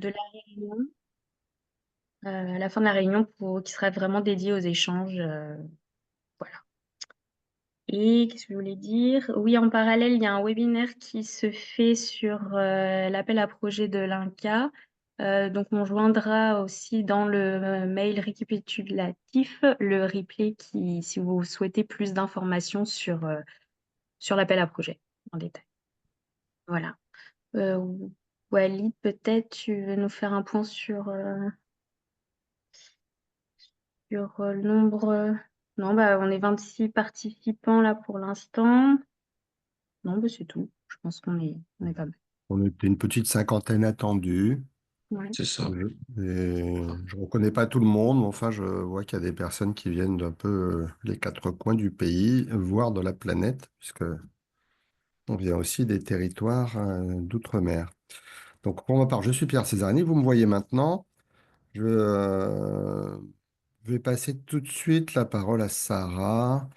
de la réunion, à la fin de la réunion qui sera vraiment dédiée aux échanges, voilà. Et qu'est-ce que je voulais dire? Oui, en parallèle, il y a un webinaire qui se fait sur, l'appel à projets de l'INCa. Donc on joindra aussi dans le mail récapitulatif le replay qui si vous souhaitez plus d'informations sur l'appel à projets en détail. Voilà. Heu, Walid, peut-être tu veux nous faire un point sur le nombre, non, bah, on est 26 participants là pour l'instant. Non, bah, c'est tout. Je pense qu'on est pas mal. On était une petite cinquantaine attendue. Ouais. C'est ça. Je ne reconnais pas tout le monde, mais enfin, je vois qu'il y a des personnes qui viennent d'un peu les quatre coins du pays, voire de la planète, puisque on vient aussi des territoires d'outre-mer. Donc, pour ma part, je suis Pierre Césarini. Vous me voyez maintenant. Je vais passer tout de suite la parole à Sarah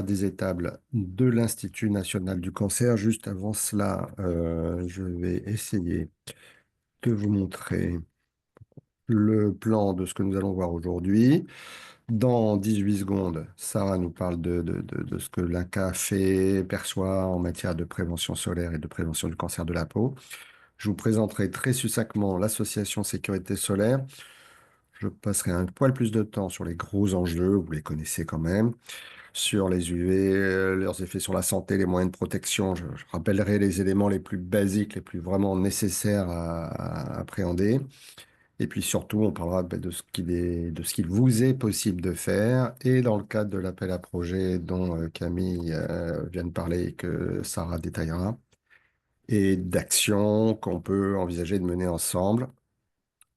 Desétables de l'Institut national du cancer. Juste avant cela, je vais essayer de vous montrer le plan de ce que nous allons voir aujourd'hui. Dans 18 secondes, Sarah nous parle de ce que l'INCa fait, perçoit en matière de prévention solaire et de prévention du cancer de la peau. Je vous présenterai très succinctement l'association Sécurité Solaire. Je passerai un poil plus de temps sur les gros enjeux, vous les connaissez quand même, sur les UV, leurs effets sur la santé, les moyens de protection. Je rappellerai les éléments les plus basiques, les plus vraiment nécessaires à appréhender. Et puis surtout, on parlera de de ce qu'il vous est possible de faire. Et dans le cadre de l'appel à projet dont Camille vient de parler et que Sarah détaillera, et d'actions qu'on peut envisager de mener ensemble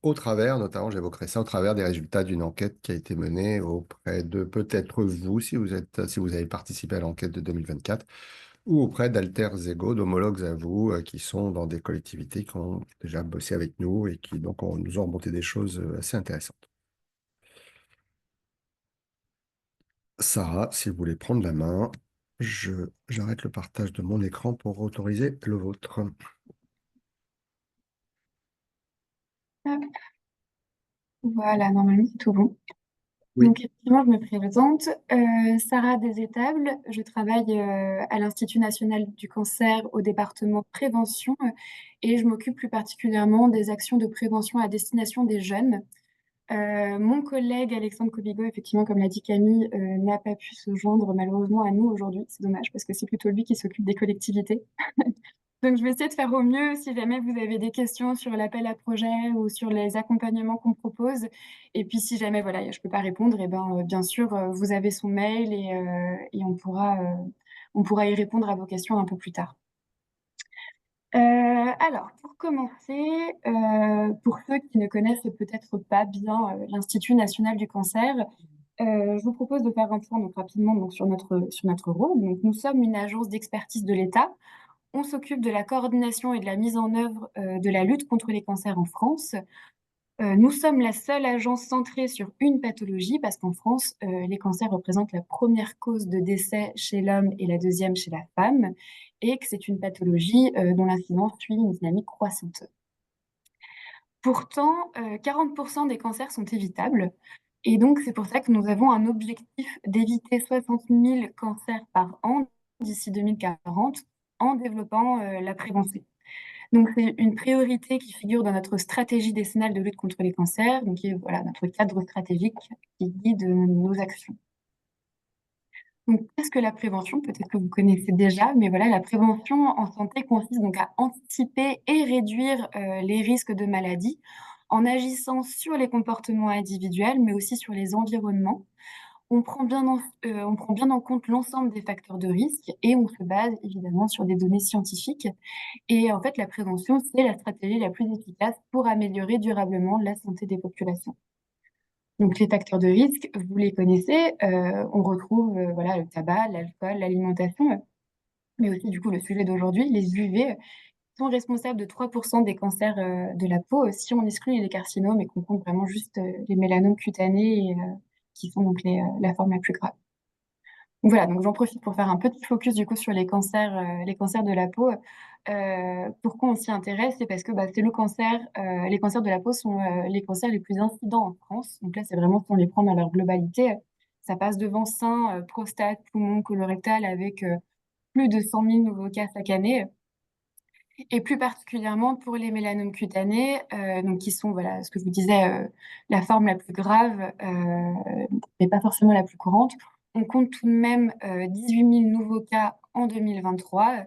au travers, notamment, j'évoquerai ça, au travers des résultats d'une enquête qui a été menée auprès de peut-être vous, si vous avez participé à l'enquête de 2024, ou auprès d'alter ego, d'homologues à vous, qui sont dans des collectivités qui ont déjà bossé avec nous et qui donc nous ont remonté des choses assez intéressantes. Sarah, si vous voulez prendre la main, j'arrête le partage de mon écran pour autoriser le vôtre. Hop, voilà, normalement c'est tout bon. Oui. Donc effectivement, je me présente, Sarah Desétables. Je travaille à l'Institut national du cancer au département prévention et je m'occupe plus particulièrement des actions de prévention à destination des jeunes. Mon collègue Alexandre Kobigo, effectivement, comme l'a dit Camille, n'a pas pu se joindre malheureusement à nous aujourd'hui. C'est dommage parce que c'est plutôt lui qui s'occupe des collectivités. Donc, je vais essayer de faire au mieux si jamais vous avez des questions sur l'appel à projet ou sur les accompagnements qu'on propose. Et puis, si jamais voilà, je ne peux pas répondre, et ben, bien sûr, vous avez son mail et on pourra y répondre à vos questions un peu plus tard. Alors, pour commencer, pour ceux qui ne connaissent peut-être pas bien l'Institut national du cancer, je vous propose de faire un point donc, rapidement donc, sur notre rôle. Donc, nous sommes une agence d'expertise de l'État. On s'occupe de la coordination et de la mise en œuvre de la lutte contre les cancers en France. Nous sommes la seule agence centrée sur une pathologie parce qu'en France, les cancers représentent la première cause de décès chez l'homme et la deuxième chez la femme, et que c'est une pathologie dont l'incidence suit une dynamique croissante. Pourtant, 40% des cancers sont évitables, et donc c'est pour ça que nous avons un objectif d'éviter 60 000 cancers par an d'ici 2040 en développant la prévention. Donc, c'est une priorité qui figure dans notre stratégie décennale de lutte contre les cancers, donc qui est voilà, notre cadre stratégique qui guide nos actions. Donc, qu'est-ce que la prévention? Peut-être que vous connaissez déjà, mais voilà, la prévention en santé consiste donc à anticiper et réduire les risques de maladie en agissant sur les comportements individuels, mais aussi sur les environnements. On prend bien en compte l'ensemble des facteurs de risque et on se base évidemment sur des données scientifiques. Et en fait, la prévention, c'est la stratégie la plus efficace pour améliorer durablement la santé des populations. Donc, les facteurs de risque, vous les connaissez. On retrouve voilà, le tabac, l'alcool, l'alimentation, mais aussi du coup le sujet d'aujourd'hui, les UV sont responsables de 3% des cancers de la peau si on exclut les carcinomes et qu'on compte vraiment juste les mélanomes cutanés qui sont donc la forme la plus grave. Voilà, donc j'en profite pour faire un petit focus du coup sur les cancers de la peau. Pourquoi on s'y intéresse? C'est parce que bah, c'est le cancer, les cancers de la peau sont les cancers les plus incidents en France. Donc là, c'est vraiment si on les prend dans leur globalité, ça passe devant sein, prostate, poumon, colorectal avec plus de 100 000 nouveaux cas chaque année. Et plus particulièrement pour les mélanomes cutanés, donc qui sont, voilà, ce que je vous disais, la forme la plus grave, mais pas forcément la plus courante. On compte tout de même 18 000 nouveaux cas en 2023,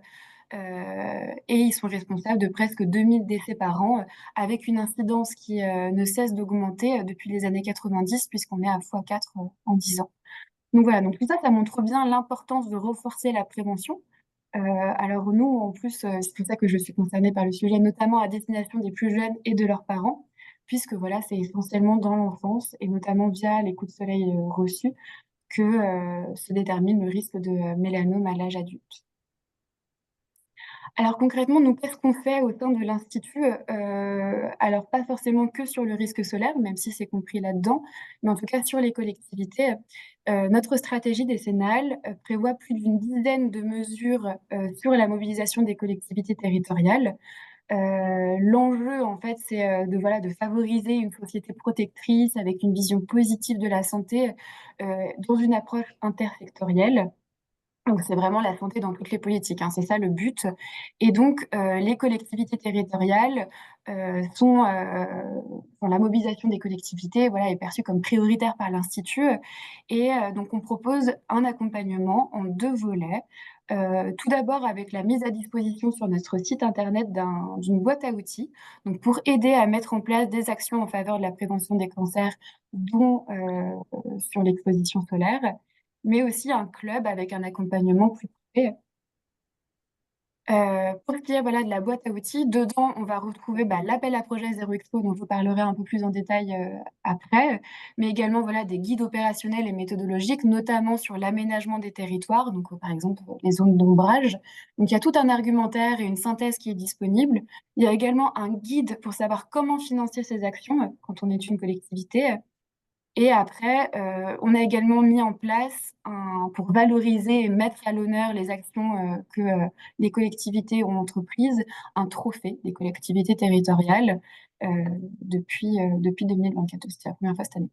et ils sont responsables de presque 2000 décès par an, avec une incidence qui ne cesse d'augmenter depuis les années 90, puisqu'on est à x4 en 10 ans. Donc voilà, donc tout ça, ça montre bien l'importance de renforcer la prévention. Alors nous, en plus, c'est pour ça que je suis concernée par le sujet, notamment à destination des plus jeunes et de leurs parents, puisque voilà, c'est essentiellement dans l'enfance et notamment via les coups de soleil reçus que se détermine le risque de mélanome à l'âge adulte. Alors concrètement, nous, qu'est-ce qu'on fait au sein de l'Institut? Alors pas forcément que sur le risque solaire, même si c'est compris là-dedans, mais en tout cas sur les collectivités. Notre stratégie décennale prévoit plus d'une dizaine de mesures sur la mobilisation des collectivités territoriales. L'enjeu, en fait, c'est de, voilà, de favoriser une société protectrice avec une vision positive de la santé dans une approche intersectorielle. Donc c'est vraiment la santé dans toutes les politiques, hein, c'est ça le but. Et donc les collectivités territoriales la mobilisation des collectivités, voilà, est perçue comme prioritaire par l'Institut. Et donc on propose un accompagnement en deux volets. Tout d'abord avec la mise à disposition sur notre site internet d'une boîte à outils, donc pour aider à mettre en place des actions en faveur de la prévention des cancers, dont sur l'exposition solaire, mais aussi un club avec un accompagnement plus poussé. Pour ce qui est, voilà, de la boîte à outils, dedans, on va retrouver, bah, l'appel à projet Zéro Expo, dont je vous parlerai un peu plus en détail, après, mais également, voilà, des guides opérationnels et méthodologiques, notamment sur l'aménagement des territoires, donc, par exemple, les zones d'ombrage. Donc il y a tout un argumentaire et une synthèse qui est disponible. Il y a également un guide pour savoir comment financer ces actions, quand on est une collectivité. Et après, on a également mis en place pour valoriser et mettre à l'honneur les actions que les collectivités ont entreprises, un trophée des collectivités territoriales depuis 2024. C'est la première fois cette année.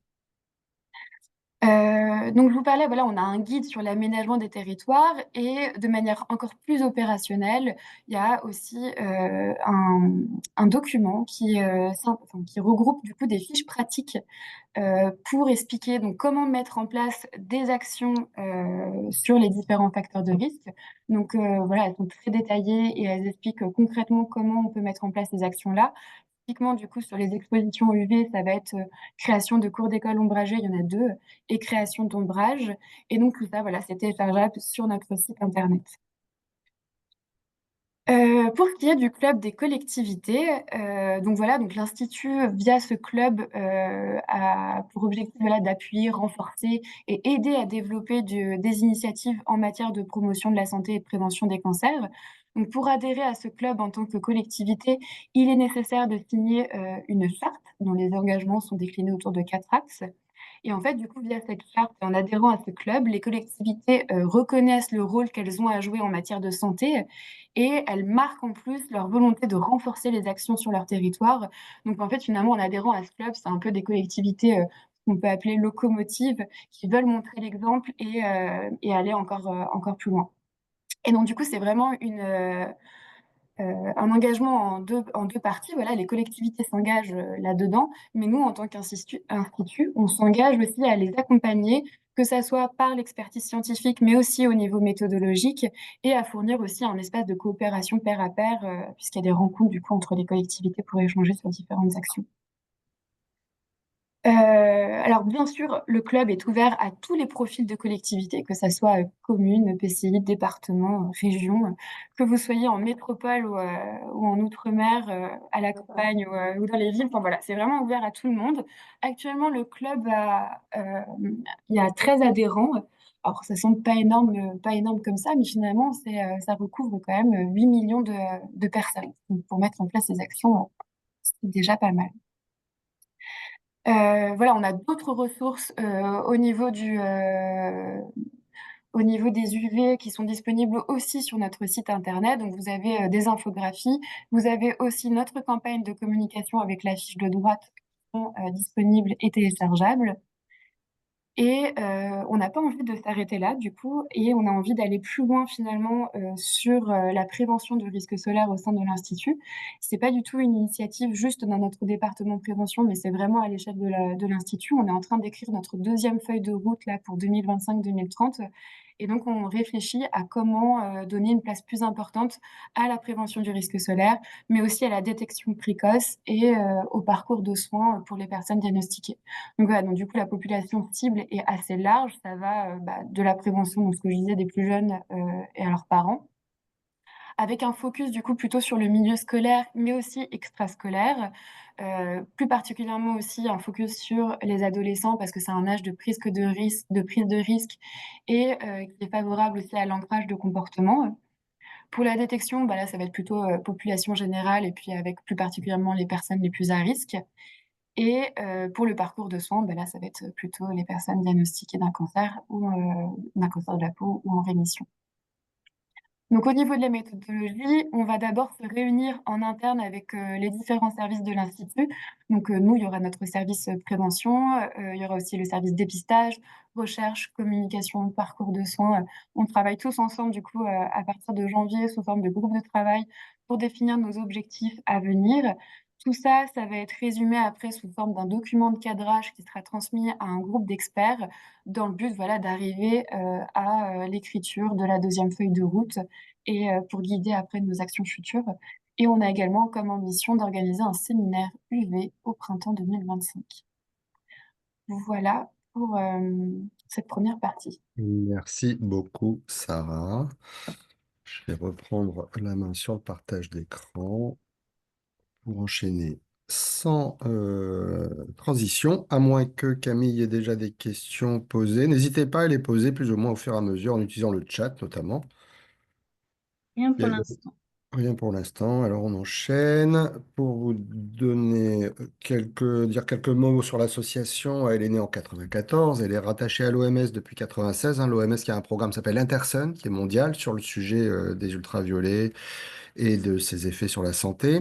Donc je vous parlais, voilà, on a un guide sur l'aménagement des territoires et de manière encore plus opérationnelle, il y a aussi un document qui regroupe du coup des fiches pratiques pour expliquer donc comment mettre en place des actions sur les différents facteurs de risque. Donc voilà, elles sont très détaillées et elles expliquent concrètement comment on peut mettre en place ces actions-là. Typiquement, du coup, sur les expositions UV, ça va être création de cours d'école ombragées, il y en a deux, et création d'ombrage. Et donc tout ça, voilà, c'est téléchargeable sur notre site internet. Pour ce qui est du club des collectivités, donc voilà, donc l'Institut, via ce club, a pour objectif, voilà, d'appuyer, renforcer et aider à développer des initiatives en matière de promotion de la santé et de prévention des cancers. Donc pour adhérer à ce club en tant que collectivité, il est nécessaire de signer, une charte dont les engagements sont déclinés autour de 4 axes. Et en fait, du coup, via cette charte et en adhérant à ce club, les collectivités, reconnaissent le rôle qu'elles ont à jouer en matière de santé et elles marquent en plus leur volonté de renforcer les actions sur leur territoire. Donc en fait, finalement, en adhérant à ce club, c'est un peu des collectivités, qu'on peut appeler locomotives, qui veulent montrer l'exemple et aller encore plus loin. Et donc du coup, c'est vraiment un engagement en deux parties. Voilà, les collectivités s'engagent là-dedans, mais nous, en tant qu'institut, on s'engage aussi à les accompagner, que ça soit par l'expertise scientifique, mais aussi au niveau méthodologique, et à fournir aussi un espace de coopération pair à pair, puisqu'il y a des rencontres du coup entre les collectivités pour échanger sur différentes actions. Alors bien sûr, le club est ouvert à tous les profils de collectivités, que ça soit commune, EPCI, département, région, que vous soyez en métropole ou en outre-mer, à la campagne ou dans les villes. Enfin voilà, c'est vraiment ouvert à tout le monde. Actuellement, le club il y a 13 adhérents. Alors ça semble pas énorme comme ça, mais finalement, ça recouvre quand même 8 millions de personnes. Donc, pour mettre en place ces actions, c'est déjà pas mal. Voilà, on a d'autres ressources au niveau au niveau des UV qui sont disponibles aussi sur notre site internet. Donc, vous avez des infographies. Vous avez aussi notre campagne de communication avec la fiche de droite qui sont disponibles et téléchargeables. Et on n'a pas envie de s'arrêter là, du coup, et on a envie d'aller plus loin finalement sur la prévention du risque solaire au sein de l'institut. C'est pas du tout une initiative juste dans notre département de prévention, mais c'est vraiment à l'échelle de l'institut. On est en train d'écrire notre deuxième feuille de route là pour 2025-2030. Et donc, on réfléchit à comment donner une place plus importante à la prévention du risque solaire, mais aussi à la détection précoce et au parcours de soins pour les personnes diagnostiquées. Donc voilà, donc du coup, la population cible est assez large. Ça va de la prévention, donc ce que je disais, des plus jeunes et à leurs parents, avec un focus du coup plutôt sur le milieu scolaire, mais aussi extrascolaire. Plus particulièrement aussi un focus sur les adolescents parce que c'est un âge de prise de risque et qui est favorable aussi à l'ancrage de comportement. Pour la détection, là, ça va être plutôt population générale et puis avec plus particulièrement les personnes les plus à risque. Et pour le parcours de soins, là, ça va être plutôt les personnes diagnostiquées d'un cancer ou d'un cancer de la peau ou en rémission. Donc au niveau de la méthodologie, on va d'abord se réunir en interne avec les différents services de l'institut. Donc nous, il y aura notre service prévention, il y aura aussi le service dépistage, recherche, communication, parcours de soins. On travaille tous ensemble du coup à partir de janvier sous forme de groupe de travail pour définir nos objectifs à venir. Tout ça, ça va être résumé après sous forme d'un document de cadrage qui sera transmis à un groupe d'experts dans le but voilà, d'arriver à l'écriture de la deuxième feuille de route et pour guider après nos actions futures. Et on a également comme ambition d'organiser un séminaire UV au printemps 2025. Voilà pour cette première partie. Merci beaucoup, Sarah. Je vais reprendre la main sur le partage d'écran pour enchaîner sans transition, à moins que Camille ait déjà des questions posées. N'hésitez pas à les poser plus ou moins au fur et à mesure en utilisant le chat notamment. Rien Il pour y a l'instant. rien pour l'instant. Alors on enchaîne. Pour vous donner dire quelques mots sur l'association, elle est née en 94. Elle est rattachée à l'OMS depuis 96. L'OMS qui a un programme qui s'appelle Intersun, qui est mondial sur le sujet des ultraviolets et de ses effets sur la santé.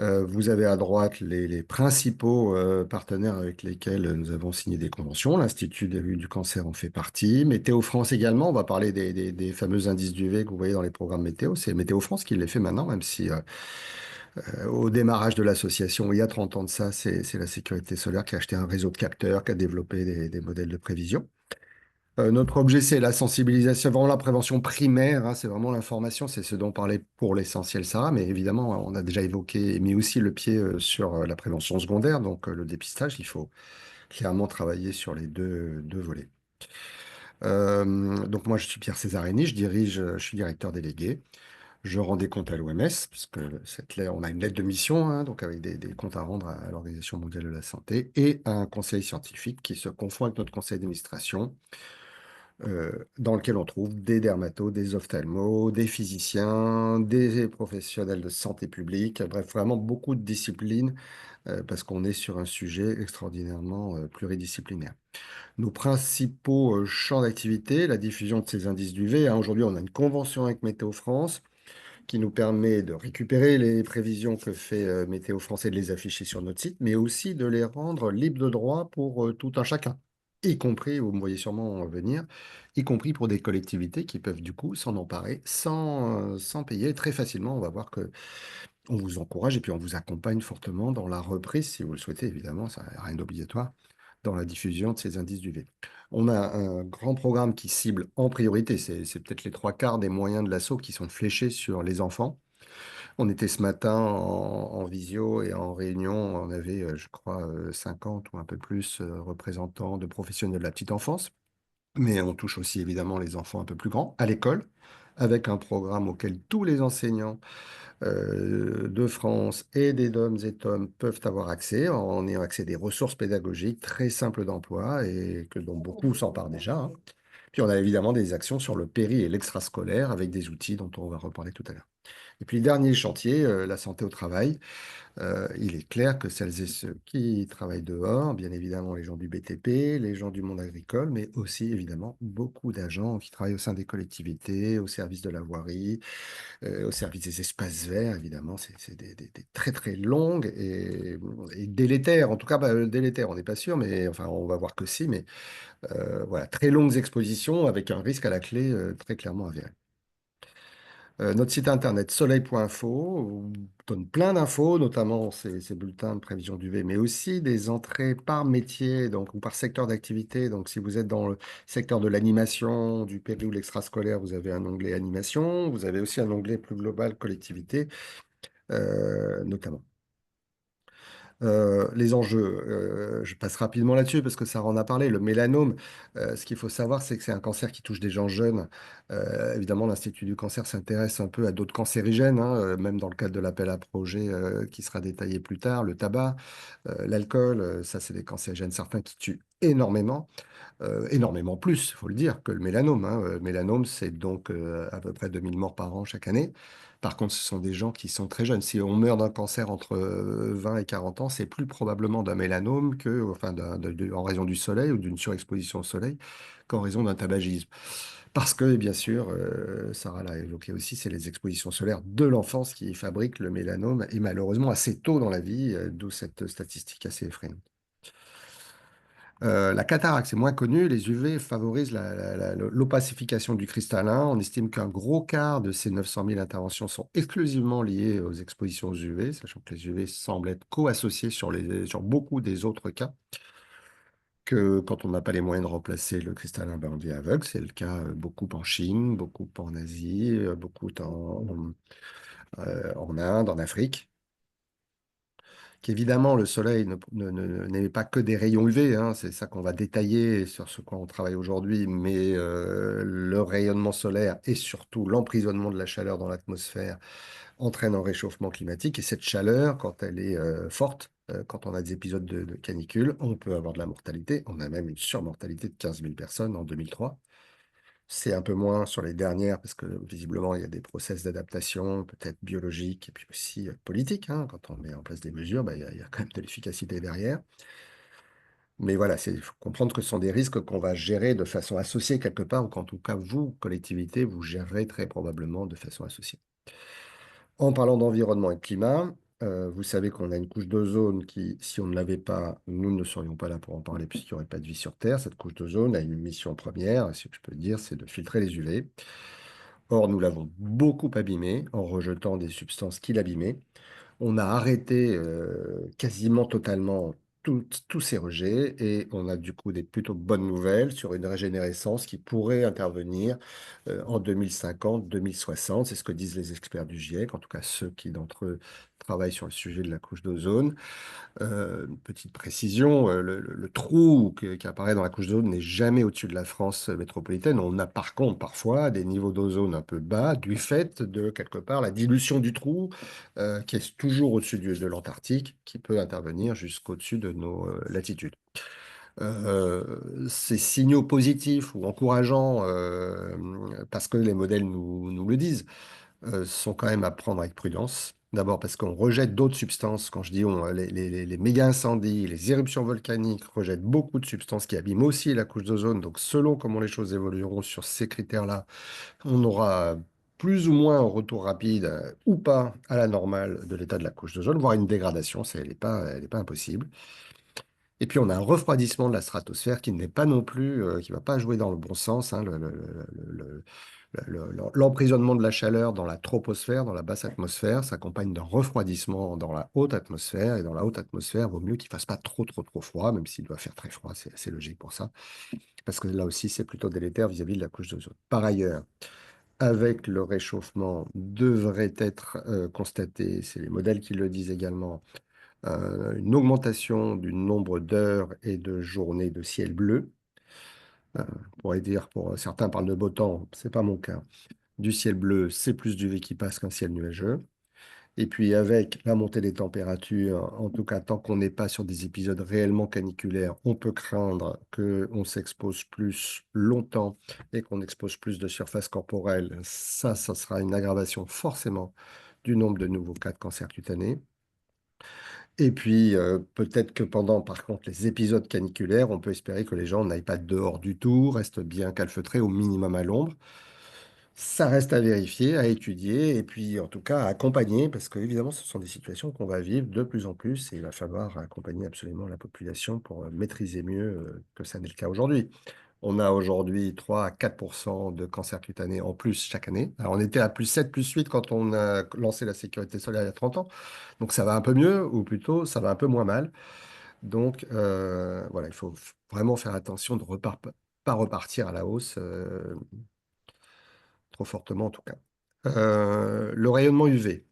Vous avez à droite les principaux partenaires avec lesquels nous avons signé des conventions. L'Institut du cancer en fait partie. Météo France également. On va parler des fameux indices d'UV que vous voyez dans les programmes météo. C'est Météo France qui les fait maintenant, même si au démarrage de l'association, il y a 30 ans de ça, c'est la sécurité solaire qui a acheté un réseau de capteurs, qui a développé des modèles de prévision. Notre objet, c'est la sensibilisation, vraiment la prévention primaire, c'est vraiment l'information, c'est ce dont on parlait pour l'essentiel, Sarah, mais évidemment, on a déjà évoqué et mis aussi le pied sur la prévention secondaire, donc le dépistage, il faut clairement travailler sur les deux volets. Donc moi, je suis Pierre Césarini, je suis directeur délégué. Je rends des comptes à l'OMS, puisque on a une lettre de mission, donc avec des comptes à rendre à l'Organisation mondiale de la santé, et un conseil scientifique qui se confond avec notre conseil d'administration dans lequel on trouve des dermatos, des ophtalmos, des physiciens, des professionnels de santé publique, bref, vraiment beaucoup de disciplines, parce qu'on est sur un sujet extraordinairement pluridisciplinaire. Nos principaux champs d'activité, la diffusion de ces indices d'UV. Aujourd'hui, on a une convention avec Météo France qui nous permet de récupérer les prévisions que fait Météo France et de les afficher sur notre site, mais aussi de les rendre libres de droit pour tout un chacun, y compris, vous me voyez sûrement en venir, y compris pour des collectivités qui peuvent du coup s'en emparer sans payer très facilement. On va voir que on vous encourage et puis on vous accompagne fortement dans la reprise, si vous le souhaitez, évidemment, ça n'a rien d'obligatoire, dans la diffusion de ces indices d'UV. On a un grand programme qui cible en priorité, c'est peut-être les trois quarts des moyens de l'assaut qui sont fléchés sur les enfants. On était ce matin en visio et en réunion, on avait, je crois, 50 ou un peu plus représentants de professionnels de la petite enfance, mais on touche aussi évidemment les enfants un peu plus grands à l'école, avec un programme auquel tous les enseignants de France et des DOMS et TOM peuvent avoir accès, en ayant accès à des ressources pédagogiques très simples d'emploi et dont beaucoup s'emparent déjà. Puis on a évidemment des actions sur le péri et l'extrascolaire avec des outils dont on va reparler tout à l'heure. Et puis, dernier chantier, la santé au travail. Il est clair que celles et ceux qui travaillent dehors, bien évidemment les gens du BTP, les gens du monde agricole, mais aussi évidemment beaucoup d'agents qui travaillent au sein des collectivités, au service de la voirie, au service des espaces verts, évidemment, c'est des très très longues et délétères. En tout cas, délétères, on n'est pas sûr, mais enfin, on va voir que si, mais voilà, très longues expositions avec un risque à la clé très clairement avéré. Notre site internet soleil.info donne plein d'infos, notamment ces bulletins de prévision d'UV, mais aussi des entrées par métier donc, ou par secteur d'activité. Donc, si vous êtes dans le secteur de l'animation, du péri ou l'extrascolaire, vous avez un onglet animation. Vous avez aussi un onglet plus global collectivité, notamment. Les enjeux, je passe rapidement là-dessus parce que ça en a parlé. Le mélanome, ce qu'il faut savoir, c'est que c'est un cancer qui touche des gens jeunes. Évidemment, l'Institut du cancer s'intéresse un peu à d'autres cancérigènes, hein, même dans le cadre de l'appel à projet qui sera détaillé plus tard. Le tabac, l'alcool, ça, c'est des cancérigènes certains qui tuent énormément. Énormément plus, il faut le dire, que le mélanome, hein. Le mélanome, c'est donc à peu près 2000 morts par an chaque année. Par contre, ce sont des gens qui sont très jeunes. Si on meurt d'un cancer entre 20 et 40 ans, c'est plus probablement d'un mélanome que, enfin, en raison du soleil ou d'une surexposition au soleil qu'en raison d'un tabagisme. Parce que, bien sûr, Sarah l'a évoqué aussi, c'est les expositions solaires de l'enfance qui fabriquent le mélanome, et malheureusement assez tôt dans la vie, d'où cette statistique assez effrayante. La cataracte, c'est moins connu. Les UV favorisent l'opacification du cristallin. On estime qu'un gros quart de ces 900 000 interventions sont exclusivement liées aux expositions aux UV, sachant que les UV semblent être co-associés sur beaucoup des autres cas, que quand on n'a pas les moyens de remplacer le cristallin, ben on devient aveugle. C'est le cas beaucoup en Chine, beaucoup en Asie, beaucoup en Inde, en Afrique. Qu'évidemment, le soleil n'émet pas que des rayons UV, hein, c'est ça qu'on va détailler sur ce quoi on travaille aujourd'hui, mais le rayonnement solaire et surtout l'emprisonnement de la chaleur dans l'atmosphère entraîne un réchauffement climatique. Et cette chaleur, quand elle est forte, quand on a des épisodes de canicule, on peut avoir de la mortalité. On a même une surmortalité de 15 000 personnes en 2003. C'est un peu moins sur les dernières parce que visiblement, il y a des process d'adaptation, peut-être biologiques et puis aussi politiques, hein. Quand on met en place des mesures, bah, il y a quand même de l'efficacité derrière. Mais voilà, il faut comprendre que ce sont des risques qu'on va gérer de façon associée quelque part, ou qu'en tout cas, vous, collectivité, vous gérerez très probablement de façon associée. En parlant d'environnement et de climat, vous savez qu'on a une couche d'ozone qui, si on ne l'avait pas, nous ne serions pas là pour en parler puisqu'il n'y aurait pas de vie sur Terre. Cette couche d'ozone a une mission première, si je peux dire, c'est de filtrer les UV. Or, nous l'avons beaucoup abîmé en rejetant des substances qui l'abîmaient. On a arrêté quasiment totalement tous ces rejets et on a du coup des plutôt bonnes nouvelles sur une régénérescence qui pourrait intervenir en 2050, 2060. C'est ce que disent les experts du GIEC, en tout cas ceux qui d'entre eux travaillent sur le sujet de la couche d'ozone. Une petite précision, le trou qui apparaît dans la couche d'ozone n'est jamais au-dessus de la France métropolitaine. On a par contre parfois des niveaux d'ozone un peu bas du fait de quelque part la dilution du trou qui est toujours au-dessus de l'Antarctique, qui peut intervenir jusqu'au-dessus de nos latitudes. Ces signaux positifs ou encourageants, parce que les modèles nous le disent, sont quand même à prendre avec prudence. D'abord parce qu'on rejette d'autres substances. Quand je dis on, les méga incendies, les éruptions volcaniques rejettent beaucoup de substances qui abîment aussi la couche d'ozone. Donc selon comment les choses évolueront sur ces critères-là, on aura plus ou moins un retour rapide ou pas à la normale de l'état de la couche d'ozone, voire une dégradation, elle est pas impossible. Et puis on a un refroidissement de la stratosphère qui n'est pas non plus, qui va pas jouer dans le bon sens, hein, l'emprisonnement de la chaleur dans la troposphère, dans la basse atmosphère, s'accompagne d'un refroidissement dans la haute atmosphère. Et dans la haute atmosphère, il vaut mieux qu'il ne fasse pas trop froid, même s'il doit faire très froid, c'est assez logique pour ça. Parce que là aussi, c'est plutôt délétère vis-à-vis de la couche d'ozone. Par ailleurs, avec le réchauffement, devrait être constaté, c'est les modèles qui le disent également, une augmentation du nombre d'heures et de journées de ciel bleu. On pourrait dire, pour certains parlent de beau temps, c'est pas mon cas. Du ciel bleu, c'est plus d'UV qui passe qu'un ciel nuageux. Et puis avec la montée des températures, en tout cas tant qu'on n'est pas sur des épisodes réellement caniculaires, on peut craindre qu'on s'expose plus longtemps et qu'on expose plus de surface corporelle. Ça sera une aggravation forcément du nombre de nouveaux cas de cancer cutané. Et puis, peut-être que pendant, par contre, les épisodes caniculaires, on peut espérer que les gens n'aillent pas dehors du tout, restent bien calfeutrés, au minimum à l'ombre. Ça reste à vérifier, à étudier, et puis en tout cas à accompagner, parce que évidemment, ce sont des situations qu'on va vivre de plus en plus, et il va falloir accompagner absolument la population pour maîtriser mieux que ça n'est le cas aujourd'hui. On a aujourd'hui 3 à 4% de cancer cutané en plus chaque année. Alors, on était à plus 7, plus 8 quand on a lancé la sécurité solaire il y a 30 ans. Donc, ça va un peu mieux, ou plutôt, ça va un peu moins mal. Donc, voilà, il faut vraiment faire attention de ne pas repartir à la hausse, trop fortement en tout cas. Le rayonnement UV,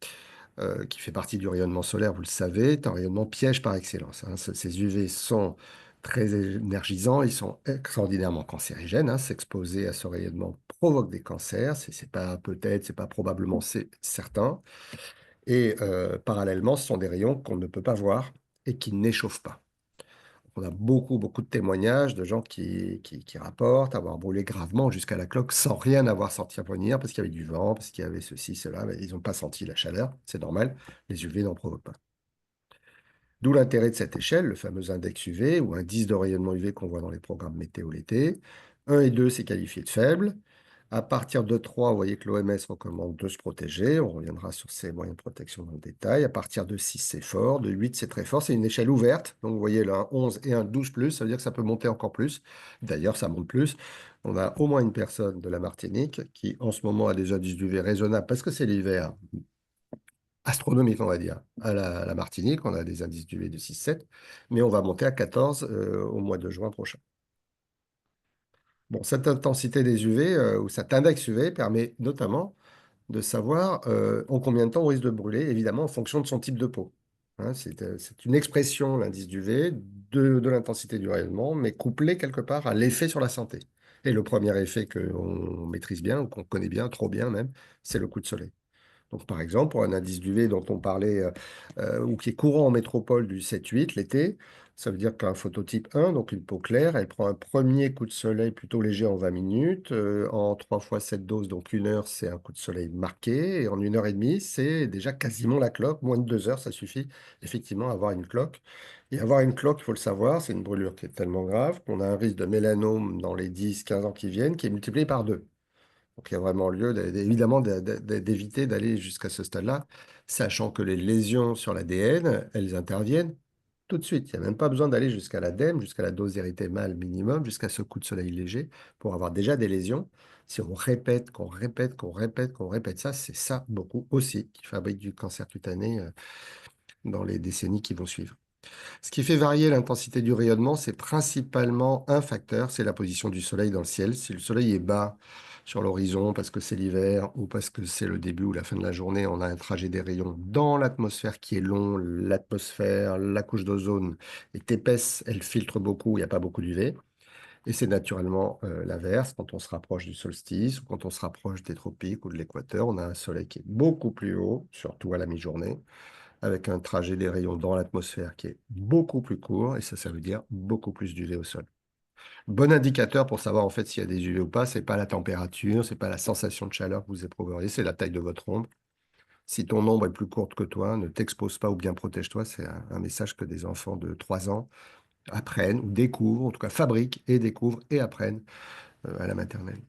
qui fait partie du rayonnement solaire, vous le savez, est un rayonnement piège par excellence, hein. Ces UV sont très énergisants, ils sont extraordinairement cancérigènes, hein. S'exposer à ce rayonnement provoque des cancers, c'est pas peut-être, c'est pas probablement, c'est certain. Et parallèlement, ce sont des rayons qu'on ne peut pas voir et qui n'échauffent pas. On a beaucoup, beaucoup de témoignages de gens qui rapportent avoir brûlé gravement jusqu'à la cloque sans rien avoir senti venir parce qu'il y avait du vent, parce qu'il y avait ceci, cela, mais ils n'ont pas senti la chaleur, c'est normal, les UV n'en provoquent pas. D'où l'intérêt de cette échelle, le fameux index UV ou indice de rayonnement UV qu'on voit dans les programmes météo l'été. 1 et 2, c'est qualifié de faible. À partir de 3, vous voyez que l'OMS recommande de se protéger. On reviendra sur ces moyens de protection dans le détail. À partir de 6, c'est fort. De 8, c'est très fort. C'est une échelle ouverte. Donc, vous voyez là, un 11 et un 12 plus. Ça veut dire que ça peut monter encore plus. D'ailleurs, ça monte plus. On a au moins une personne de la Martinique qui, en ce moment, a des indices d'UV raisonnables parce que c'est l'hiver astronomique, on va dire. À la Martinique, on a des indices d'UV de 6, 7. Mais on va monter à 14 au mois de juin prochain. Bon, cette intensité des UV ou cet index UV permet notamment de savoir en combien de temps on risque de brûler, évidemment en fonction de son type de peau. Hein, c'est une expression, l'indice d'UV, de l'intensité du rayonnement, mais couplé quelque part à l'effet sur la santé. Et le premier effet qu'on maîtrise bien, ou qu'on connaît bien, trop bien même, c'est le coup de soleil. Donc, par exemple, pour un indice d'UV dont on parlait, ou qui est courant en métropole du 7-8 l'été, ça veut dire qu'un phototype 1, donc une peau claire, elle prend un premier coup de soleil plutôt léger en 20 minutes. En 3 fois 7 doses, donc 1 heure, c'est un coup de soleil marqué. Et en 1 heure et demie, c'est déjà quasiment la cloque. Moins de 2 heures, ça suffit effectivement à avoir une cloque. Et avoir une cloque, il faut le savoir, c'est une brûlure qui est tellement grave qu'on a un risque de mélanome dans les 10-15 ans qui viennent qui est multiplié par 2. Donc, il y a vraiment lieu, évidemment, d'éviter d'aller jusqu'à ce stade-là, sachant que les lésions sur l'ADN, elles interviennent tout de suite. Il n'y a même pas besoin d'aller jusqu'à l'ADEME, jusqu'à la dose érythrémale minimum, jusqu'à ce coup de soleil léger, pour avoir déjà des lésions. Si on répète, qu'on répète, qu'on répète, qu'on répète ça, c'est ça beaucoup aussi qui fabrique du cancer cutané dans les décennies qui vont suivre. Ce qui fait varier l'intensité du rayonnement, c'est principalement un facteur, c'est la position du soleil dans le ciel. Si le soleil est bas sur l'horizon parce que c'est l'hiver ou parce que c'est le début ou la fin de la journée, on a un trajet des rayons dans l'atmosphère qui est long. L'atmosphère, la couche d'ozone est épaisse, elle filtre beaucoup, il n'y a pas beaucoup d'UV. Et c'est naturellement l'inverse quand on se rapproche du solstice ou quand on se rapproche des tropiques ou de l'équateur. On a un soleil qui est beaucoup plus haut, surtout à la mi-journée, avec un trajet des rayons dans l'atmosphère qui est beaucoup plus court, et ça veut dire beaucoup plus d'UV au sol. Bon indicateur pour savoir en fait s'il y a des UV ou pas, c'est pas la température, c'est pas la sensation de chaleur que vous éprouveriez, c'est la taille de votre ombre. Si ton ombre est plus courte que toi, ne t'expose pas ou bien protège-toi. C'est un message que des enfants de 3 ans apprennent ou découvrent, en tout cas fabriquent et découvrent et apprennent à la maternelle.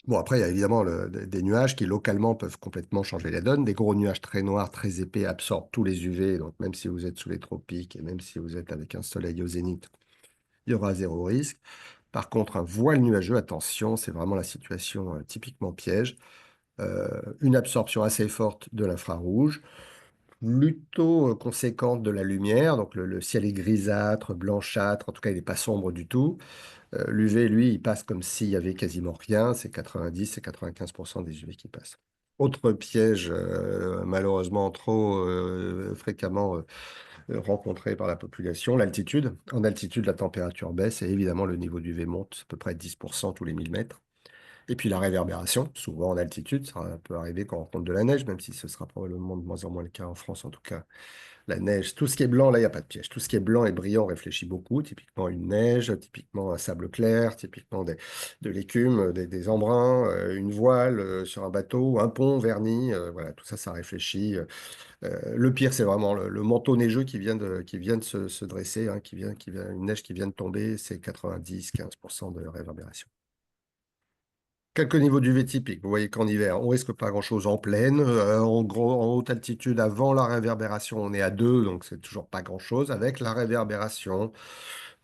Bon, après, il y a évidemment des nuages qui, localement, peuvent complètement changer la donne. Des gros nuages très noirs, très épais, absorbent tous les UV. Donc, même si vous êtes sous les tropiques et même si vous êtes avec un soleil au zénith, il y aura zéro risque. Par contre, un voile nuageux, attention, c'est vraiment la situation typiquement piège. Une absorption assez forte de l'infrarouge, plutôt conséquente de la lumière. Donc, le ciel est grisâtre, blanchâtre. En tout cas, il n'est pas sombre du tout. L'UV, lui, il passe comme s'il y avait quasiment rien. C'est 90 et 95% des UV qui passent. Autre piège, malheureusement trop fréquemment rencontré par la population, l'altitude. En altitude, la température baisse et évidemment, le niveau d'UV monte à peu près 10% tous les 1000 mètres. Et puis la réverbération, souvent en altitude, ça peut arriver quand on rencontre de la neige, même si ce sera probablement de moins en moins le cas en France, en tout cas La neige, tout ce qui est blanc, là, il n'y a pas de piège. Tout ce qui est blanc et brillant réfléchit beaucoup. Typiquement une neige, typiquement un sable clair, typiquement de l'écume, des embruns, une voile sur un bateau, un pont verni. Voilà, tout ça, ça réfléchit. Le pire, c'est vraiment le manteau neigeux qui vient de se dresser, hein, une neige qui vient de tomber, c'est 90-15% de réverbération. Quelques niveaux d'UV typiques. Vous voyez qu'en hiver, on risque pas grand-chose en plaine. En haute altitude, avant la réverbération, on est à 2, donc c'est toujours pas grand-chose. Avec la réverbération,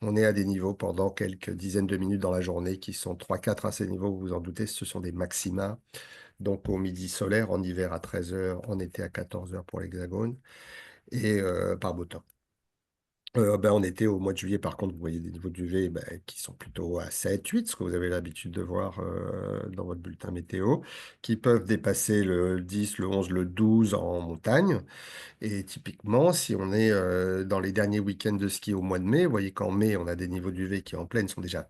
on est à des niveaux pendant quelques dizaines de minutes dans la journée qui sont 3-4 à ces niveaux. Vous vous en doutez, ce sont des maxima. Donc au midi solaire, en hiver à 13 heures, en été à 14 heures pour l'Hexagone, et par beau temps. En été, au mois de juillet, par contre, vous voyez des niveaux d'UV qui sont plutôt à 7, 8, ce que vous avez l'habitude de voir dans votre bulletin météo, qui peuvent dépasser le 10, le 11, le 12 en montagne. Et typiquement, si on est dans les derniers week-ends de ski au mois de mai, vous voyez qu'en mai, on a des niveaux d'UV qui en pleine sont déjà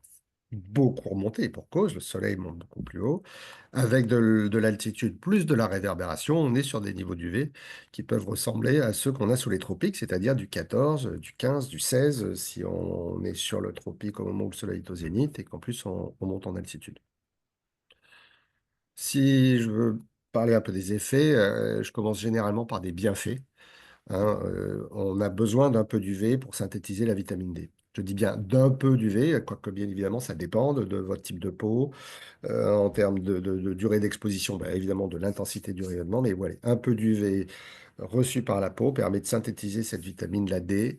beaucoup remontés pour cause, le soleil monte beaucoup plus haut. Avec de l'altitude plus de la réverbération, on est sur des niveaux d'UV qui peuvent ressembler à ceux qu'on a sous les tropiques, c'est-à-dire du 14, du 15, du 16, si on est sur le tropique au moment où le soleil est au zénith et qu'en plus on monte en altitude. Si je veux parler un peu des effets, je commence généralement par des bienfaits. Hein, on a besoin d'un peu d'UV pour synthétiser la vitamine D. Je dis bien d'un peu d'UV, quoique bien évidemment ça dépend de votre type de peau, en termes de durée d'exposition, évidemment de l'intensité du rayonnement, mais voilà, un peu d'UV reçu par la peau permet de synthétiser cette vitamine, la D,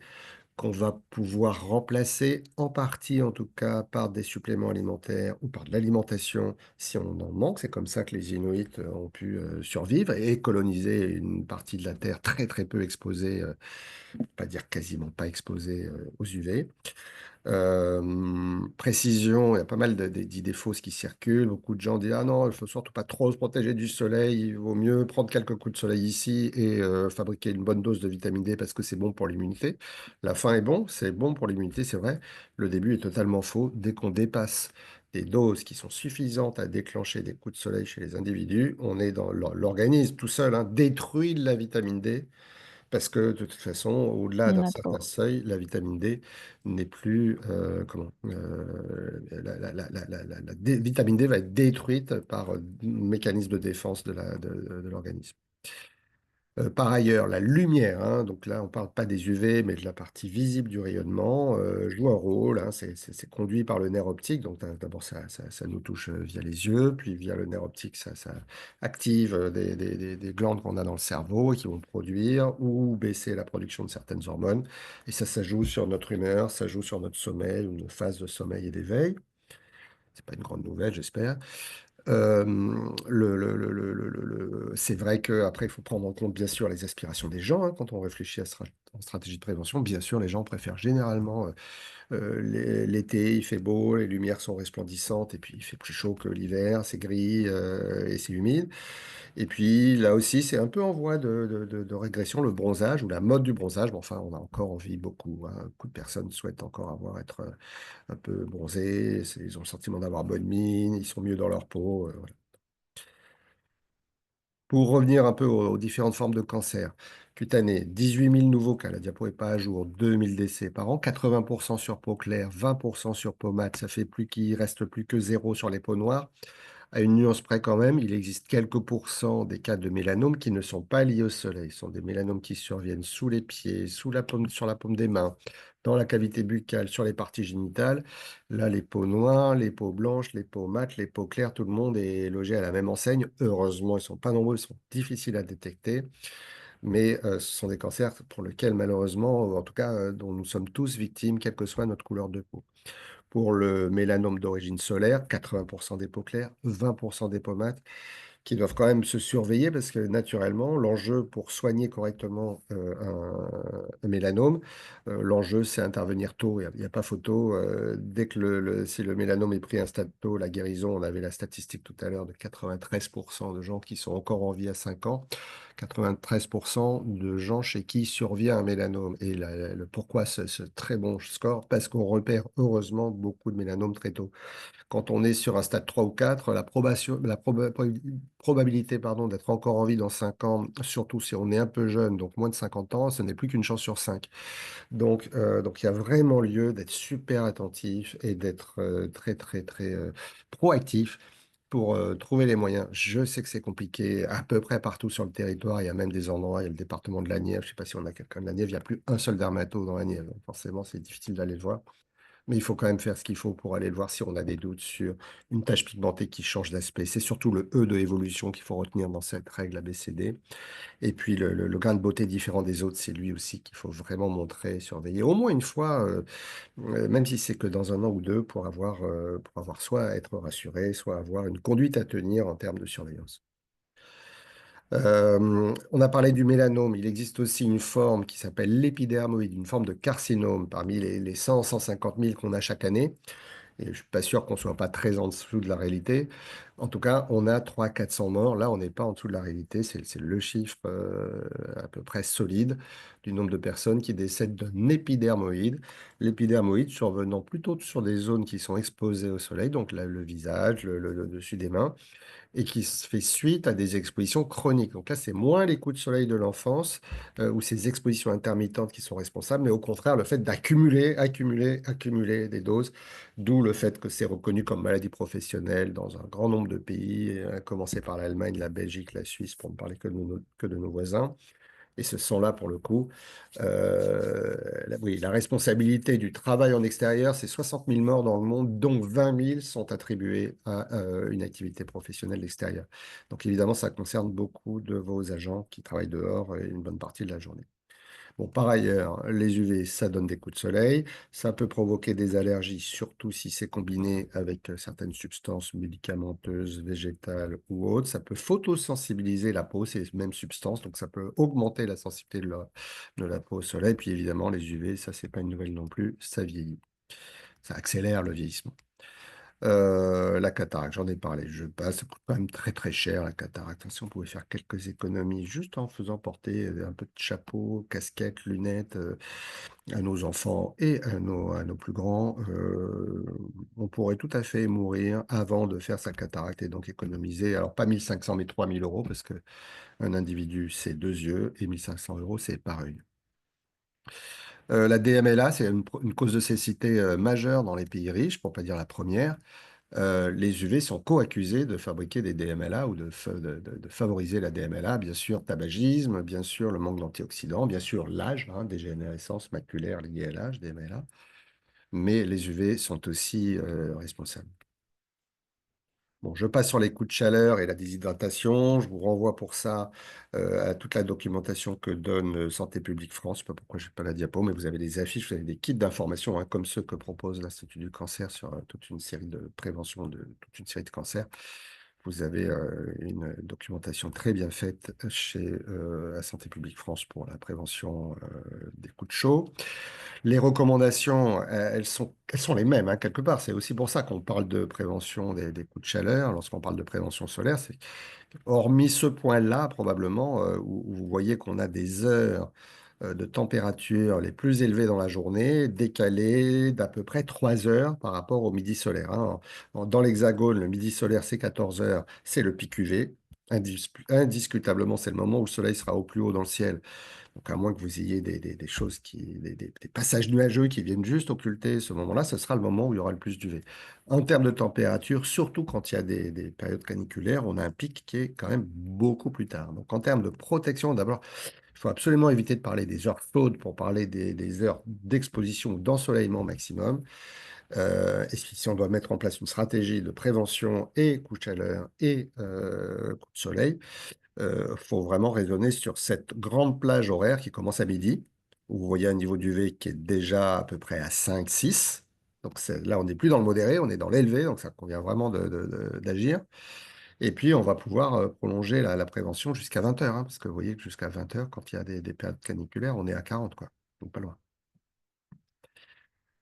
qu'on va pouvoir remplacer en partie, en tout cas, par des suppléments alimentaires ou par de l'alimentation si on en manque. C'est comme ça que les Inuits ont pu survivre et coloniser une partie de la Terre très très peu exposée, pas dire quasiment pas exposée aux UV. Précision, il y a pas mal d'idées fausses qui circulent. Beaucoup de gens disent, ah non, il faut surtout pas trop se protéger du soleil. Il vaut mieux prendre quelques coups de soleil ici et fabriquer une bonne dose de vitamine D parce que c'est bon pour l'immunité. La fin est bon, c'est bon pour l'immunité, c'est vrai. Le début est totalement faux. Dès qu'on dépasse des doses qui sont suffisantes à déclencher des coups de soleil chez les individus, on est dans l'organisme tout seul, hein, détruit la vitamine D. Parce que de toute façon, Il au-delà y en d'un a certain trop. seuil, la vitamine D n'est plus, vitamine D va être détruite par un mécanisme de défense de l'organisme. Par ailleurs, la lumière, hein, donc là on ne parle pas des UV, mais de la partie visible du rayonnement, joue un rôle. Hein, c'est conduit par le nerf optique. Donc d'abord, ça nous touche via les yeux, puis via le nerf optique, ça active des glandes qu'on a dans le cerveau et qui vont produire ou baisser la production de certaines hormones. Et ça joue sur notre humeur, ça joue sur notre sommeil ou nos phases de sommeil et d'éveil. C'est pas une grande nouvelle, j'espère. Euh, c'est vrai qu'après, il faut prendre en compte, bien sûr, les aspirations des gens, hein, quand on réfléchit en stratégie de prévention. Bien sûr, les gens préfèrent généralement l'été, il fait beau, les lumières sont resplendissantes, et puis il fait plus chaud que l'hiver, c'est gris et c'est humide. Et puis là aussi, c'est un peu en voie de régression, le bronzage ou la mode du bronzage. Mais enfin, on a encore envie beaucoup, hein. Beaucoup de personnes souhaitent encore être un peu bronzés, ils ont le sentiment d'avoir bonne mine, ils sont mieux dans leur peau. Voilà. Pour revenir un peu aux différentes formes de cancer cutané, 18 000 nouveaux cas, la diapo n'est pas à jour, 2 000 décès par an, 80% sur peau claire, 20% sur peau mate, ça fait plus qu'il reste plus que zéro sur les peaux noires. À une nuance près quand même, il existe quelques pourcents des cas de mélanome qui ne sont pas liés au soleil. Ce sont des mélanomes qui surviennent sous les pieds, sur la paume des mains, dans la cavité buccale, sur les parties génitales. Là, les peaux noires, les peaux blanches, les peaux mates, les peaux claires, tout le monde est logé à la même enseigne. Heureusement, ils ne sont pas nombreux, ils sont difficiles à détecter, mais ce sont des cancers pour lesquels malheureusement, en tout cas, dont nous sommes tous victimes, quelle que soit notre couleur de peau. Pour le mélanome d'origine solaire, 80% des peaux claires, 20% des peaux mates, qui doivent quand même se surveiller parce que naturellement, l'enjeu pour soigner correctement un mélanome, l'enjeu c'est intervenir tôt. Il n'y a pas photo. Dès que si le mélanome est pris un stade tôt, la guérison, on avait la statistique tout à l'heure de 93% de gens qui sont encore en vie à 5 ans. 93% de gens chez qui survient un mélanome. Et le pourquoi ce très bon score? Parce qu'on repère heureusement beaucoup de mélanomes très tôt. Quand on est sur un stade 3 ou 4, probabilité pardon, d'être encore en vie dans 5 ans, surtout si on est un peu jeune, donc moins de 50 ans, ce n'est plus qu'une chance sur 5. Donc il y a vraiment lieu d'être super attentif et d'être très, très, très proactif pour trouver les moyens. Je sais que c'est compliqué à peu près partout sur le territoire. Il y a même des endroits, il y a le département de la Nièvre. Je ne sais pas si on a quelqu'un de la Nièvre. Il n'y a plus un seul dermato dans la Nièvre. Donc, forcément, c'est difficile d'aller le voir. Mais il faut quand même faire ce qu'il faut pour aller le voir si on a des doutes sur une tache pigmentée qui change d'aspect. C'est surtout le E de évolution qu'il faut retenir dans cette règle ABCD. Et puis le grain de beauté différent des autres, c'est lui aussi qu'il faut vraiment montrer, surveiller au moins une fois, même si c'est que dans un an ou deux, pour avoir soit être rassuré, soit avoir une conduite à tenir en termes de surveillance. On a parlé du mélanome. Il existe aussi une forme qui s'appelle l'épidermoïde, une forme de carcinome parmi les 100, 150 000 qu'on a chaque année. Et je ne suis pas sûr qu'on ne soit pas très en dessous de la réalité. En tout cas, on a 300-400 morts. Là, on n'est pas en dessous de la réalité. C'est le chiffre à peu près solide du nombre de personnes qui décèdent d'un épidermoïde. L'épidermoïde survenant plutôt sur des zones qui sont exposées au soleil, donc là, le visage, le dessus des mains, et qui se fait suite à des expositions chroniques. Donc là, c'est moins les coups de soleil de l'enfance ou ces expositions intermittentes qui sont responsables, mais au contraire, le fait d'accumuler, accumuler, accumuler des doses, d'où le fait que c'est reconnu comme maladie professionnelle dans un grand nombre de pays, à commencer par l'Allemagne, la Belgique, la Suisse, pour ne parler que de nos voisins. Et ce sont là, pour le coup, oui, la responsabilité du travail en extérieur, c'est 60 000 morts dans le monde, dont 20 000 sont attribués à une activité professionnelle extérieure. Donc évidemment, ça concerne beaucoup de vos agents qui travaillent dehors une bonne partie de la journée. Bon, par ailleurs, les UV, ça donne des coups de soleil. Ça peut provoquer des allergies, surtout si c'est combiné avec certaines substances médicamenteuses, végétales ou autres. Ça peut photosensibiliser la peau, ces mêmes substances. Donc, ça peut augmenter la sensibilité de la peau au soleil. Puis, évidemment, les UV, ça, c'est pas une nouvelle non plus. Ça vieillit. Ça accélère le vieillissement. La cataracte, j'en ai parlé, je passe, ça coûte quand même très très cher la cataracte. Si on pouvait faire quelques économies juste en faisant porter un peu de chapeau, casquette, lunettes à nos enfants et à nos plus grands, on pourrait tout à fait mourir avant de faire sa cataracte et donc économiser, alors pas 1500 mais 3000 € parce que un individu c'est deux yeux et 1500 € c'est pareil. La DMLA, c'est une cause de cécité majeure dans les pays riches, pour ne pas dire la première. Les UV sont co-accusés de fabriquer des DMLA ou de favoriser la DMLA. Bien sûr, tabagisme, bien sûr, le manque d'antioxydants, bien sûr, l'âge, dégénérescence maculaire liée à l'âge, DMLA. Mais les UV sont aussi responsables. Bon, je passe sur les coups de chaleur et la déshydratation. Je vous renvoie pour ça à toute la documentation que donne Santé publique France. Je ne sais pas pourquoi je n'ai pas la diapo, mais vous avez des affiches, vous avez des kits d'information comme ceux que propose l'Institut du cancer sur toute une série de prévention de toute une série de cancers. Vous avez une documentation très bien faite chez la Santé publique France pour la prévention des coups de chaud. Les recommandations, elles sont les mêmes, quelque part. C'est aussi pour ça qu'on parle de prévention des coups de chaleur. Lorsqu'on parle de prévention solaire, c'est hormis ce point-là, probablement, où vous voyez qu'on a des heures de température les plus élevées dans la journée, décalées d'à peu près 3 heures par rapport au midi solaire. Dans l'Hexagone, le midi solaire, c'est 14 heures, c'est le pic UV. Indiscutablement, c'est le moment où le soleil sera au plus haut dans le ciel. Donc, à moins que vous ayez des choses des passages nuageux qui viennent juste occulter ce moment-là, ce sera le moment où il y aura le plus d'UV. En termes de température, surtout quand il y a des périodes caniculaires, on a un pic qui est quand même beaucoup plus tard. Donc, en termes de protection, d'abord, il faut absolument éviter de parler des heures chaudes pour parler des heures d'exposition ou d'ensoleillement maximum. Et si on doit mettre en place une stratégie de prévention et coup de chaleur et coup de soleil, faut vraiment raisonner sur cette grande plage horaire qui commence à midi, où vous voyez un niveau d'UV qui est déjà à peu près à 5-6. Donc là, on n'est plus dans le modéré, on est dans l'élevé, donc ça convient vraiment d'agir. Et puis, on va pouvoir prolonger la prévention jusqu'à 20 heures, parce que vous voyez que jusqu'à 20 heures, quand il y a des périodes caniculaires, on est à 40, quoi. Donc pas loin.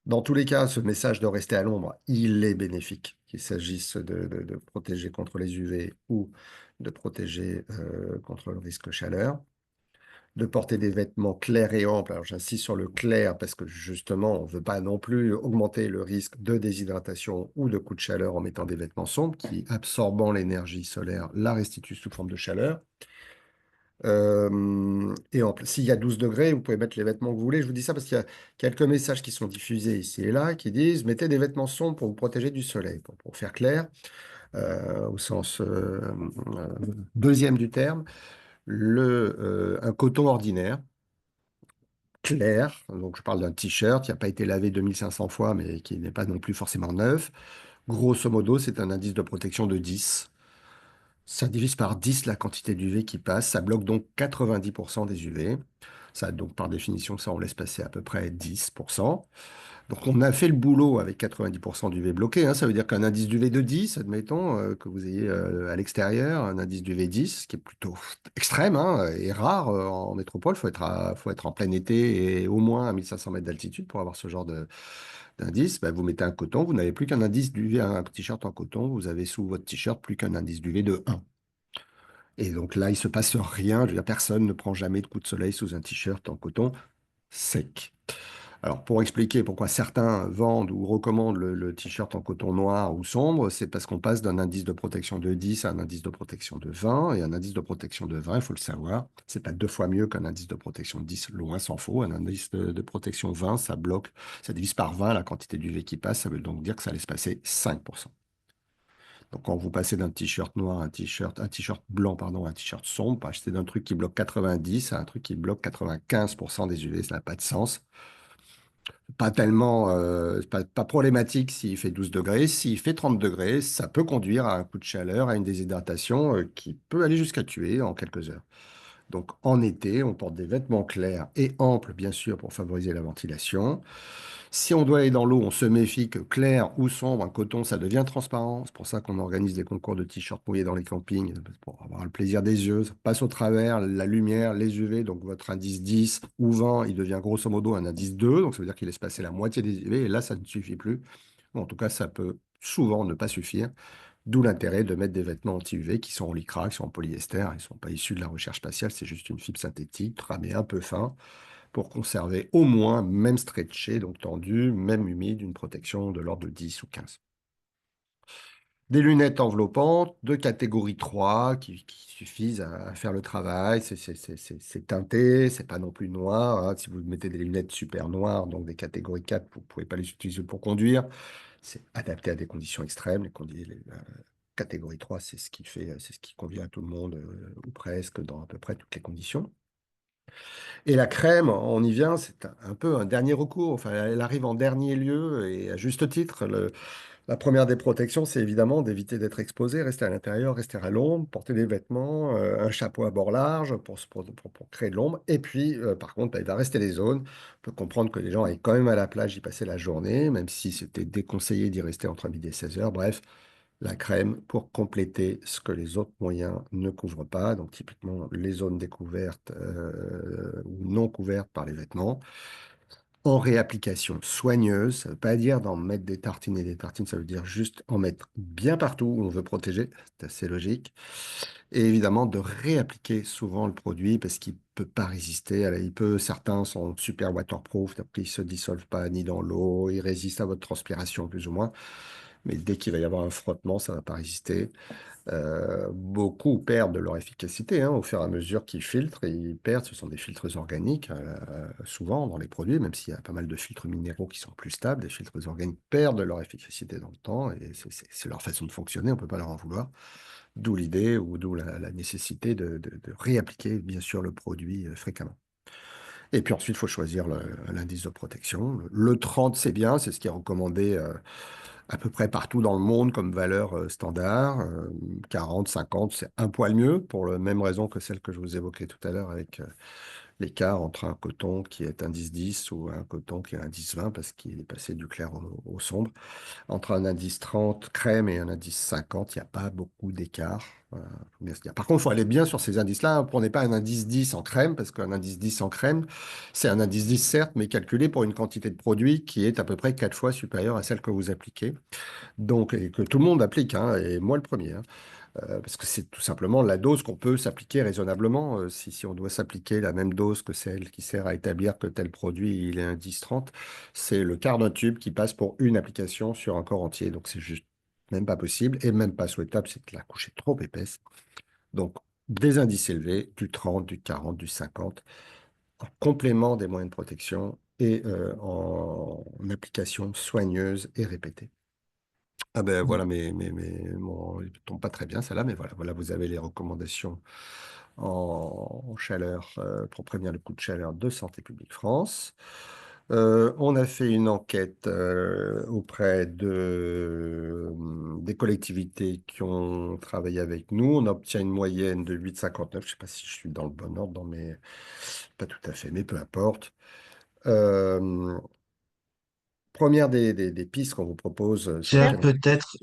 Dans tous les cas, ce message de rester à l'ombre, il est bénéfique, qu'il s'agisse de protéger contre les UV ou de protéger contre le risque chaleur. De porter des vêtements clairs et amples. Alors j'insiste sur le clair parce que justement, on ne veut pas non plus augmenter le risque de déshydratation ou de coup de chaleur en mettant des vêtements sombres qui, absorbant l'énergie solaire, la restituent sous forme de chaleur. Et s'il y a 12 degrés, vous pouvez mettre les vêtements que vous voulez. Je vous dis ça parce qu'il y a quelques messages qui sont diffusés ici et là qui disent mettez des vêtements sombres pour vous protéger du soleil. Pour faire clair, au sens deuxième du terme, un coton ordinaire, clair, donc je parle d'un t-shirt qui n'a pas été lavé 2500 fois, mais qui n'est pas non plus forcément neuf. Grosso modo, c'est un indice de protection de 10. Ça divise par 10 la quantité d'UV qui passe. Ça bloque donc 90% des UV. Ça, donc, par définition, ça, on laisse passer à peu près 10%. Donc, on a fait le boulot avec 90% d'UV bloqué, hein. Ça veut dire qu'un indice d'UV de 10, admettons, que vous ayez à l'extérieur, un indice d'UV 10, ce qui est plutôt extrême, hein, et rare en métropole. Faut être en plein été et au moins à 1500 mètres d'altitude pour avoir ce genre d'indice. Ben, vous mettez un coton, vous n'avez plus qu'un indice d'UV, un t-shirt en coton, vous avez sous votre t-shirt plus qu'un indice d'UV de 1. Et donc là, il se passe rien. Je veux dire, personne ne prend jamais de coup de soleil sous un t-shirt en coton sec. Alors, pour expliquer pourquoi certains vendent ou recommandent le t-shirt en coton noir ou sombre, c'est parce qu'on passe d'un indice de protection de 10 à un indice de protection de 20. Et un indice de protection de 20, il faut le savoir, c'est pas deux fois mieux qu'un indice de protection de 10, loin s'en faut. Un indice de protection 20, ça bloque, ça divise par 20 la quantité d'UV qui passe. Ça veut donc dire que ça laisse passer 5%. Donc, quand vous passez d'un t-shirt noir à un t-shirt blanc, pardon, à un t-shirt sombre, passer d'un truc qui bloque 90 à un truc qui bloque 95% des UV, ça n'a pas de sens. Pas tellement, pas problématique s'il fait 12 degrés. S'il fait 30 degrés, ça peut conduire à un coup de chaleur, à une déshydratation qui peut aller jusqu'à tuer en quelques heures. Donc, en été, on porte des vêtements clairs et amples, bien sûr, pour favoriser la ventilation. Si on doit aller dans l'eau, on se méfie que clair ou sombre, un coton, ça devient transparent. C'est pour ça qu'on organise des concours de t-shirts mouillés dans les campings, pour avoir le plaisir des yeux. Ça passe au travers, la lumière, les UV. Donc votre indice 10 ou 20, il devient grosso modo un indice 2. Donc ça veut dire qu'il laisse passer la moitié des UV. Et là, ça ne suffit plus. Bon, en tout cas, ça peut souvent ne pas suffire. D'où l'intérêt de mettre des vêtements anti-UV qui sont en lycra, qui sont en polyester. Ils ne sont pas issus de la recherche spatiale, c'est juste une fibre synthétique, tramée un peu fin pour conserver au moins, même stretché, donc tendu, même humide, une protection de l'ordre de 10 ou 15. Des lunettes enveloppantes de catégorie 3 qui suffisent à faire le travail. C'est teinté, c'est pas non plus noir, hein. Si vous mettez des lunettes super noires, donc des catégories 4, vous ne pouvez pas les utiliser pour conduire. C'est adapté à des conditions extrêmes. Catégorie 3, c'est ce qui convient à tout le monde, ou presque, dans à peu près toutes les conditions. Et la crème, on y vient, c'est un peu un dernier recours. Enfin, elle arrive en dernier lieu et à juste titre. La première des protections, c'est évidemment d'éviter d'être exposé, rester à l'intérieur, rester à l'ombre, porter des vêtements, un chapeau à bord large pour créer de l'ombre. Et puis, par contre, bah, il va rester les zones. On peut comprendre que les gens aillent quand même à la plage y passer la journée, même si c'était déconseillé d'y rester entre midi et 16 heures. Bref, la crème pour compléter ce que les autres moyens ne couvrent pas. Donc, typiquement, les zones découvertes ou non couvertes par les vêtements. En réapplication soigneuse, ça ne veut pas dire d'en mettre des tartines et des tartines, ça veut dire juste en mettre bien partout où on veut protéger. C'est assez logique. Et évidemment, de réappliquer souvent le produit parce qu'il ne peut pas résister. Certains sont super waterproof, donc ils ne se dissolvent pas ni dans l'eau, ils résistent à votre transpiration plus ou moins. Mais dès qu'il va y avoir un frottement, ça ne va pas résister. Beaucoup perdent de leur efficacité hein, au fur et à mesure qu'ils filtrent. Et ils perdent, ce sont des filtres organiques, souvent dans les produits, même s'il y a pas mal de filtres minéraux qui sont plus stables. Les filtres organiques perdent de leur efficacité dans le temps et c'est leur façon de fonctionner, on ne peut pas leur en vouloir. D'où l'idée ou d'où la nécessité de réappliquer, bien sûr, le produit fréquemment. Et puis ensuite, il faut choisir l'indice de protection. Le 30, c'est bien, c'est ce qui est recommandé à peu près partout dans le monde comme valeur standard. 40, 50, c'est un poil mieux pour la même raison que celle que je vous évoquais tout à l'heure avec l'écart entre un coton qui est indice 10 ou un coton qui est indice 20 parce qu'il est passé du clair au sombre. Entre un indice 30 crème et un indice 50, il n'y a pas beaucoup d'écart. Voilà, faut bien se dire. Par contre, il faut aller bien sur ces indices-là. Hein. Prenez pas un indice 10 en crème, parce qu'un indice 10 en crème, c'est un indice 10 certes, mais calculé pour une quantité de produit qui est à peu près 4 fois supérieure à celle que vous appliquez. Donc, et que tout le monde applique, hein, et moi le premier. Hein. Parce que c'est tout simplement la dose qu'on peut s'appliquer raisonnablement. Si on doit s'appliquer la même dose que celle qui sert à établir que tel produit, il est un 10-30, c'est le quart d'un tube qui passe pour une application sur un corps entier. Donc c'est juste même pas possible et même pas souhaitable, c'est que la couche est trop épaisse. Donc des indices élevés, du 30, du 40, du 50, en complément des moyens de protection et en application soigneuse et répétée. Ah ben voilà, bon, il ne tombe pas très bien celle-là, mais voilà, voilà, vous avez les recommandations en chaleur pour prévenir le coup de chaleur de Santé publique France. On a fait une enquête auprès des collectivités qui ont travaillé avec nous. On obtient une moyenne de 8,59. Je ne sais pas si je suis dans le bon ordre, mais pas tout à fait, mais peu importe. Euh, Première des pistes qu'on vous propose sur Pierre, lesquelles... peut-être,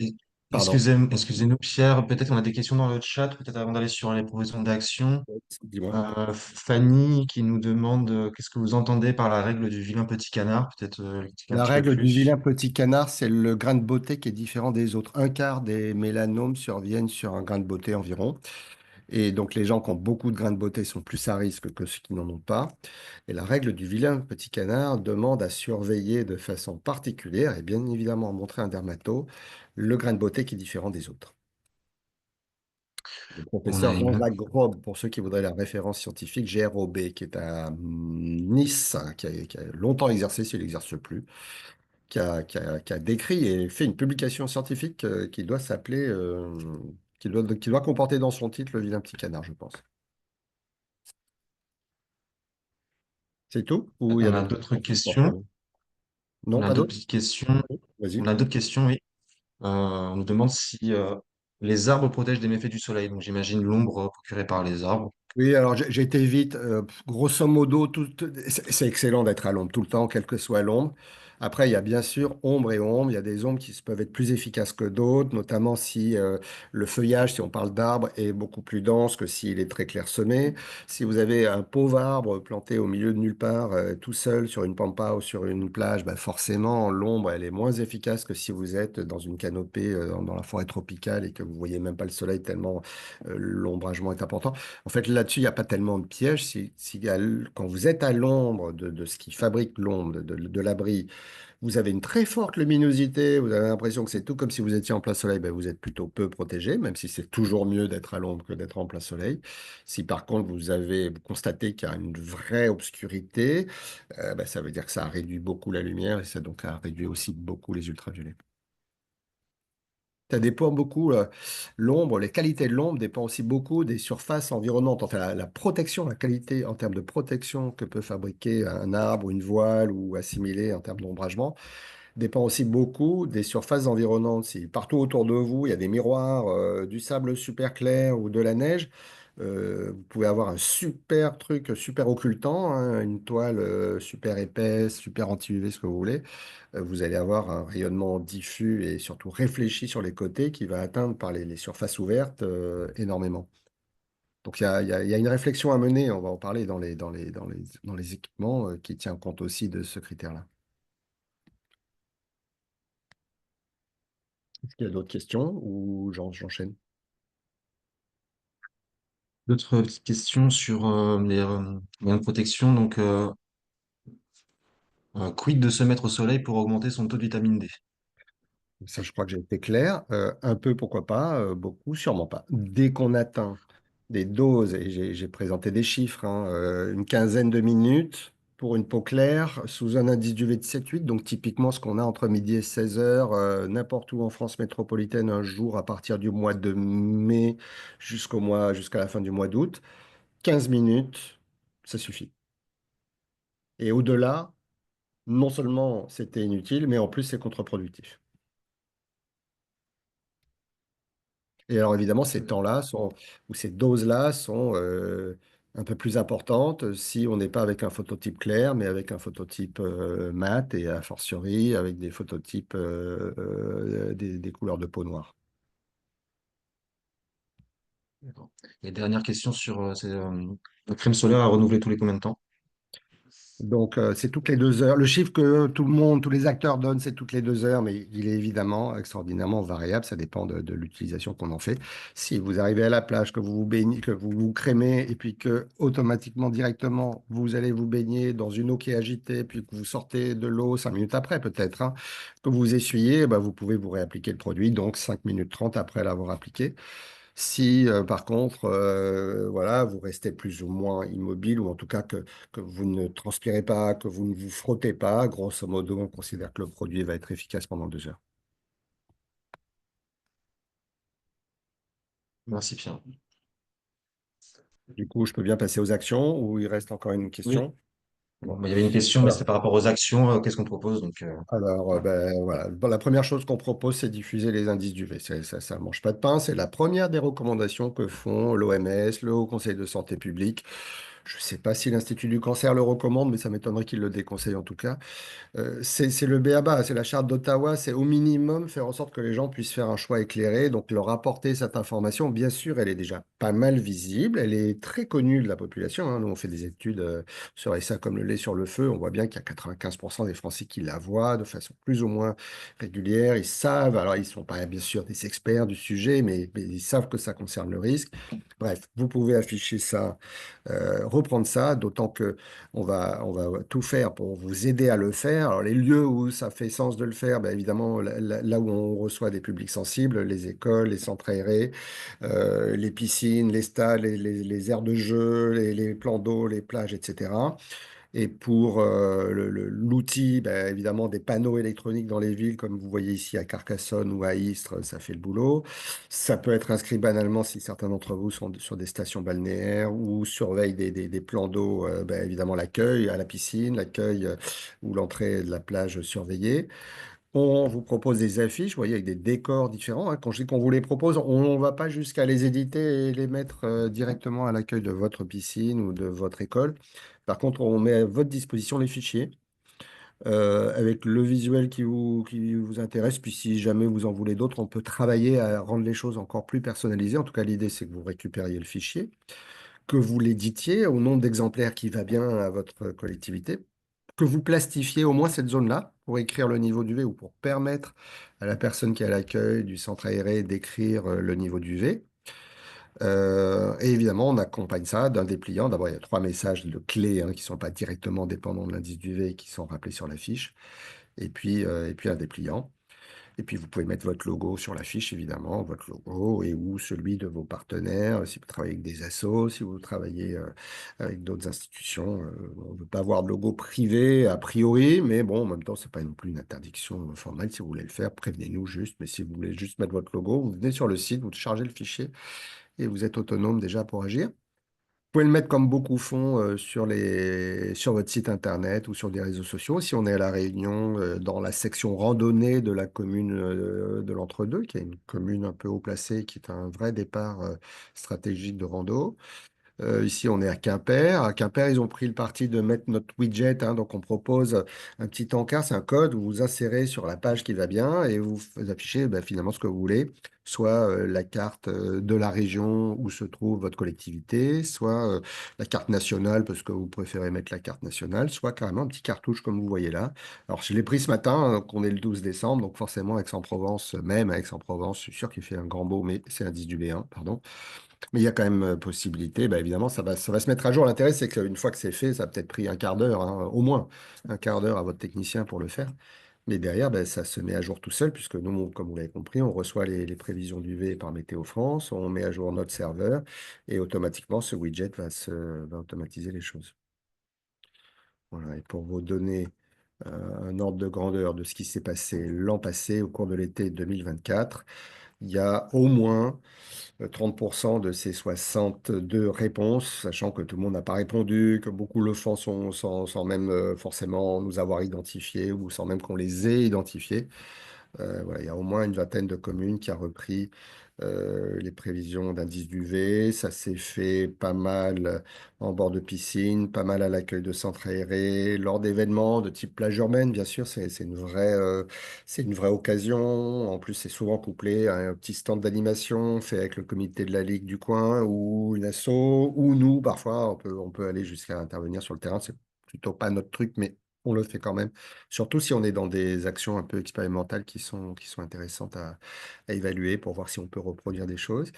Pardon, excusez-nous, Pierre, peut-être on a des questions dans le chat, peut-être avant d'aller sur les propositions d'action. dis-moi. Fanny qui nous demande qu'est-ce que vous entendez par la règle du vilain petit canard, peut-être expliquer un La petit peu règle du plus. vilain petit canard, c'est le grain de beauté qui est différent des autres. Un quart des mélanomes surviennent sur un grain de beauté environ. Et donc, les gens qui ont beaucoup de grains de beauté sont plus à risque que ceux qui n'en ont pas. Et la règle du vilain petit canard demande à surveiller de façon particulière et bien évidemment à montrer un dermato le grain de beauté qui est différent des autres. Le On a professeur une... Jean-Jacques Grob, pour ceux qui voudraient la référence scientifique, GROB, qui est à Nice, hein, qui a longtemps exercé, s'il n'exerce plus, qui a décrit et fait une publication scientifique qui doit s'appeler, qui doit comporter dans son titre le vilain petit canard, je pense. C'est tout? Ou il y a on a d'autres d'autres questions qui questions. sortent? On Non, a pas d'autres d'autres? petites questions. Vas-y. On a d'autres questions, oui. On nous demande si les arbres protègent des méfaits du soleil. Donc j'imagine l'ombre procurée par les arbres. Oui, alors j'ai été vite. Grosso modo, c'est excellent d'être à l'ombre tout le temps, quelle que soit l'ombre. Après, il y a bien sûr ombre et ombre. Il y a des ombres qui peuvent être plus efficaces que d'autres, notamment si le feuillage, si on parle d'arbre, est beaucoup plus dense que s'il est très clairsemé. Si vous avez un pauvre arbre planté au milieu de nulle part, tout seul sur une pampa ou sur une plage, bah forcément, l'ombre, elle est moins efficace que si vous êtes dans une canopée dans la forêt tropicale et que vous voyez même pas le soleil tellement l'ombragement est important. En fait, là-dessus, il n'y a pas tellement de pièges. Quand vous êtes à l'ombre de ce qui fabrique l'ombre, de l'abri, vous avez une très forte luminosité, vous avez l'impression que c'est tout comme si vous étiez en plein soleil, ben, vous êtes plutôt peu protégé, même si c'est toujours mieux d'être à l'ombre que d'être en plein soleil. Si par contre vous constatez qu'il y a une vraie obscurité, ben, ça veut dire que ça réduit beaucoup la lumière et ça donc a réduit aussi beaucoup les ultraviolets. Ça dépend beaucoup, l'ombre, les qualités de l'ombre dépendent aussi beaucoup des surfaces environnantes. Enfin, la protection, la qualité en termes de protection que peut fabriquer un arbre, une voile ou assimiler en termes d'ombragement dépend aussi beaucoup des surfaces environnantes. Si partout autour de vous, il y a des miroirs, du sable super clair ou de la neige, vous pouvez avoir un super truc, super occultant, hein, une toile super épaisse, super anti-UV, ce que vous voulez. Vous allez avoir un rayonnement diffus et surtout réfléchi sur les côtés qui va atteindre par les surfaces ouvertes énormément. Donc il y a une réflexion à mener, on va en parler dans les équipements qui tient compte aussi de ce critère-là. Est-ce qu'il y a d'autres questions ou j'enchaîne? D'autres petites questions sur les moyens de protection. Donc, quid de se mettre au soleil pour augmenter son taux de vitamine D? Ça, je crois que j'ai été clair. Un peu, pourquoi pas, beaucoup, sûrement pas. Dès qu'on atteint des doses, et j'ai présenté des chiffres, hein, une quinzaine de minutes pour une peau claire sous un indice d'UV de 7-8, donc typiquement ce qu'on a entre midi et 16 heures, n'importe où en France métropolitaine, un jour à partir du mois de mai jusqu'à la fin du mois d'août, 15 minutes, ça suffit. Et au-delà, non seulement c'était inutile, mais en plus c'est contre-productif. Et alors évidemment, ces temps-là sont, ou ces doses-là sont un peu plus importante si on n'est pas avec un phototype clair, mais avec un phototype mat et a fortiori avec des phototypes des couleurs de peau noire. D'accord. Et dernière question sur la crème solaire à renouveler tous les combien de temps? Donc, c'est toutes les 2 heures. Le chiffre que tout le monde, tous les acteurs donnent, c'est toutes les 2 heures, mais il est évidemment extraordinairement variable. Ça dépend de l'utilisation qu'on en fait. Si vous arrivez à la plage, que vous vous baignez, que vous vous crémez, et puis que automatiquement, directement, vous allez vous baigner dans une eau qui est agitée, puis que vous sortez de l'eau 5 minutes après, peut-être, hein, que vous essuyez, bah, vous pouvez vous réappliquer le produit, donc 5 minutes 30 après l'avoir appliqué. Si par contre, voilà, vous restez plus ou moins immobile, ou en tout cas que vous ne transpirez pas, que vous ne vous frottez pas, grosso modo, on considère que le produit va être efficace pendant 2 heures. Merci Pierre. Du coup, je peux bien passer aux actions, ou il reste encore une Oui. question? Bon, bah, il y avait une question, mais Voilà. c'était par rapport aux actions. Qu'est-ce qu'on propose? Donc, Alors, ben, voilà. Bon, la première chose qu'on propose, c'est diffuser les indices du V. Ça ne mange pas de pain. C'est la première des recommandations que font l'OMS, le Haut Conseil de santé publique. Je ne sais pas si l'Institut du cancer le recommande, mais ça m'étonnerait qu'il le déconseille en tout cas. C'est le b.a.-ba, c'est la charte d'Ottawa, c'est au minimum faire en sorte que les gens puissent faire un choix éclairé, donc leur apporter cette information. Bien sûr, elle est déjà pas mal visible, elle est très connue de la population, hein. Nous, on fait des études sur ça comme le lait sur le feu. On voit bien qu'il y a 95% des Français qui la voient de façon plus ou moins régulière. Ils savent, alors ils ne sont pas bien sûr des experts du sujet, mais ils savent que ça concerne le risque. Bref, vous pouvez afficher ça, reprendre ça, d'autant que on va tout faire pour vous aider à le faire. Alors, les lieux où ça fait sens de le faire, ben, évidemment, là où on reçoit des publics sensibles, les écoles, les centres aérés, les piscines, les stades, les aires de jeu, les plans d'eau, les plages, etc. Et pour l'outil, ben, évidemment, des panneaux électroniques dans les villes, comme vous voyez ici à Carcassonne ou à Istres, ça fait le boulot. Ça peut être inscrit banalement si certains d'entre vous sont sur des stations balnéaires ou surveillent des plans d'eau, ben, évidemment l'accueil à la piscine, l'accueil ou l'entrée de la plage surveillée. On vous propose des affiches, vous voyez, avec des décors différents, hein. Quand je dis qu'on vous les propose, on ne va pas jusqu'à les éditer et les mettre directement à l'accueil de votre piscine ou de votre école. Par contre, on met à votre disposition les fichiers avec le visuel qui vous intéresse. Puis si jamais vous en voulez d'autres, on peut travailler à rendre les choses encore plus personnalisées. En tout cas, l'idée, c'est que vous récupériez le fichier, que vous l'éditiez au nombre d'exemplaires qui va bien à votre collectivité, que vous plastifiez au moins cette zone-là pour écrire le niveau du V ou pour permettre à la personne qui est à l'accueil du centre aéré d'écrire le niveau du V. Et évidemment, on accompagne ça d'un dépliant. D'abord, il y a 3 messages de clés, hein, qui ne sont pas directement dépendants de l'indice du V et qui sont rappelés sur la fiche. Et puis un dépliant. Et puis, vous pouvez mettre votre logo sur la fiche, évidemment, votre logo et ou celui de vos partenaires, si vous travaillez avec des assos, si vous travaillez avec d'autres institutions. On ne veut pas avoir de logo privé a priori, mais bon, en même temps, ce n'est pas non plus une interdiction formelle. Si vous voulez le faire, prévenez-nous juste. Mais si vous voulez juste mettre votre logo, vous venez sur le site, vous chargez le fichier et vous êtes autonome déjà pour agir. Vous pouvez le mettre comme beaucoup font sur votre site internet ou sur des réseaux sociaux. Si on est à La Réunion, dans la section randonnée de la commune de l'Entre-deux, qui est une commune un peu haut placée, qui est un vrai départ stratégique de rando. Ici, on est à Quimper. À Quimper, ils ont pris le parti de mettre notre widget, hein. Donc, on propose un petit encart, c'est un code, vous insérez sur la page qui va bien et vous affichez ben, finalement ce que vous voulez, soit la carte de la région où se trouve votre collectivité, soit la carte nationale parce que vous préférez mettre la carte nationale, soit carrément un petit cartouche comme vous voyez là. Alors, je l'ai pris ce matin, hein, qu'on est le 12 décembre, donc forcément Aix-en-Provence, même à Aix-en-Provence, je suis sûr qu'il fait un grand beau, mais c'est un 10 du B1, pardon. Mais il y a quand même possibilité, bah, évidemment, ça va se mettre à jour. L'intérêt, c'est qu'une fois que c'est fait, ça a peut-être pris un quart d'heure, hein, au moins un quart d'heure à votre technicien pour le faire. Mais derrière, bah, ça se met à jour tout seul, puisque nous, comme vous l'avez compris, on reçoit les prévisions d'UV par Météo France, on met à jour notre serveur, et automatiquement, ce widget va automatiser les choses. Voilà. Et pour vous donner un ordre de grandeur de ce qui s'est passé l'an passé, au cours de l'été 2024, il y a au moins 30% de ces 62 réponses, sachant que tout le monde n'a pas répondu, que beaucoup le font sans même forcément nous avoir identifiés ou sans même qu'on les ait identifiés. Voilà, il y a au moins une vingtaine de communes qui a repris les prévisions d'indice d'UV. Ça s'est fait pas mal en bord de piscine, pas mal à l'accueil de centres aérés, lors d'événements de type plage urbaine, bien sûr, c'est une vraie occasion. En plus, c'est souvent couplé à un petit stand d'animation fait avec le comité de la Ligue du coin ou une asso, ou nous, parfois, on peut aller jusqu'à intervenir sur le terrain. C'est plutôt pas notre truc, mais on le fait quand même. Surtout si on est dans des actions un peu expérimentales qui sont intéressantes à évaluer pour voir si on peut reproduire des choses.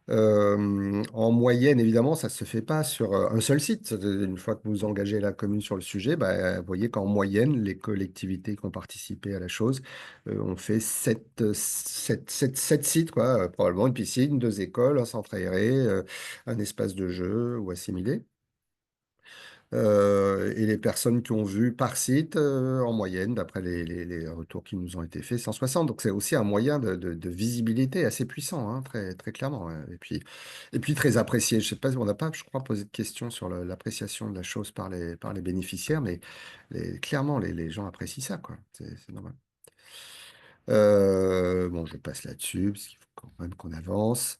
En moyenne, évidemment, ça ne se fait pas sur un seul site. Une fois que vous engagez la commune sur le sujet, bah, vous voyez qu'en moyenne, les collectivités qui ont participé à la chose ont fait sept sites, quoi, probablement une piscine, deux écoles, un centre aéré, un espace de jeu ou assimilé. Et les personnes qui ont vu par site, en moyenne, d'après les retours qui nous ont été faits, 160. Donc c'est aussi un moyen de visibilité assez puissant, hein, très, très clairement, hein. Et puis très apprécié. Je sais pas, on n'a pas, je crois, posé de questions sur l'appréciation de la chose par les bénéficiaires, mais clairement, les gens apprécient ça, quoi. C'est normal. Bon, je passe là-dessus, parce qu'il faut quand même qu'on avance.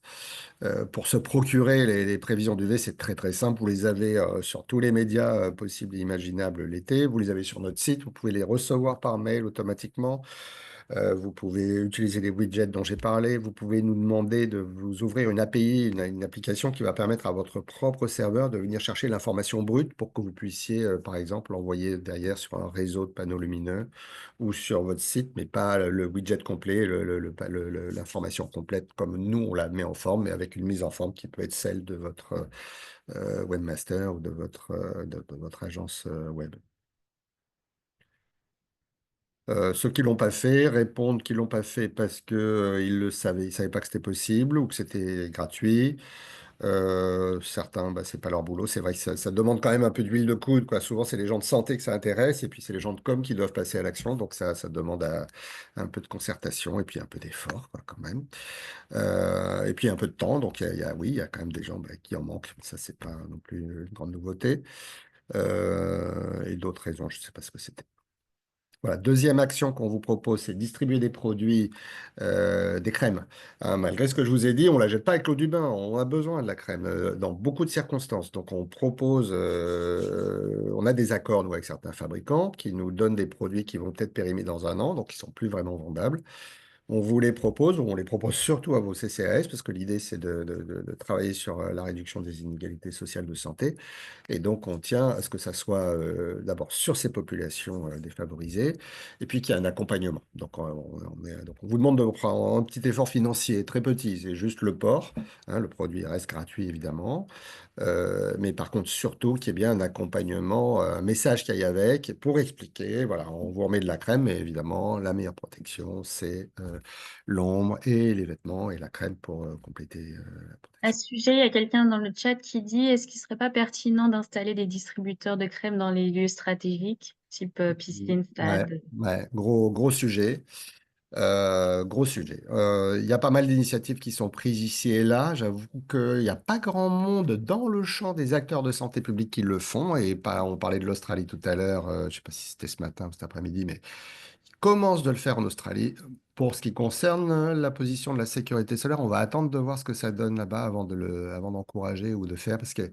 Pour se procurer les prévisions d'UV, c'est très très simple. Vous les avez sur tous les médias possibles et imaginables l'été. Vous les avez sur notre site. Vous pouvez les recevoir par mail automatiquement. Vous pouvez utiliser les widgets dont j'ai parlé. Vous pouvez nous demander de vous ouvrir une API, une application qui va permettre à votre propre serveur de venir chercher l'information brute pour que vous puissiez, par exemple, l'envoyer derrière sur un réseau de panneaux lumineux ou sur votre site, mais pas le widget complet, l'information complète comme nous, on la met en forme, mais avec une mise en forme qui peut être celle de votre webmaster ou de votre agence web. Ceux qui l'ont pas fait répondent qu'ils l'ont pas fait parce que ils savaient pas que c'était possible ou que c'était gratuit. Certains, bah, c'est pas leur boulot. C'est vrai que ça demande quand même un peu d'huile de coude, quoi. Souvent, c'est les gens de santé que ça intéresse et puis c'est les gens de com qui doivent passer à l'action. Donc ça demande un peu de concertation et puis un peu d'effort, quoi, quand même. Et puis un peu de temps. Donc oui, il y a quand même des gens bah, qui en manquent. Ça, c'est pas non plus une grande nouveauté. Et d'autres raisons, je sais pas ce que c'était. Voilà, deuxième action qu'on vous propose, c'est distribuer des produits, des crèmes. Hein, malgré ce que je vous ai dit, on ne la jette pas avec l'eau du bain. On a besoin de la crème dans beaucoup de circonstances. Donc, on propose, on a des accords, nous, avec certains fabricants qui nous donnent des produits qui vont peut-être périmer dans un an, donc qui ne sont plus vraiment vendables. On vous les propose, ou on les propose surtout à vos CCAS, parce que l'idée, c'est de travailler sur la réduction des inégalités sociales de santé. Et donc, on tient à ce que ça soit d'abord sur ces populations défavorisées, et puis qu'il y ait un accompagnement. Donc, donc, on vous demande de prendre un petit effort financier, très petit, c'est juste le port, hein, le produit reste gratuit, évidemment. Mais par contre, surtout qu'il y ait bien un accompagnement, un message qui aille avec pour expliquer, voilà, on vous remet de la crème, mais évidemment, la meilleure protection, c'est l'ombre et les vêtements et la crème pour compléter la À protection. ce sujet, il y a quelqu'un dans le chat qui dit: «Est-ce qu'il ne serait pas pertinent d'installer des distributeurs de crème dans les lieux stratégiques, type, piscine, Ouais, stade?» ouais, gros sujet. Gros sujet. Il y a pas mal d'initiatives qui sont prises ici et là. J'avoue qu'il n'y a pas grand monde dans le champ des acteurs de santé publique qui le font. Et pas, on parlait de l'Australie tout à l'heure. Je ne sais pas si c'était ce matin ou cet après-midi, mais ils commencent de le faire en Australie. Pour ce qui concerne la position de la sécurité solaire, on va attendre de voir ce que ça donne là-bas avant d'encourager ou de faire, parce qu'il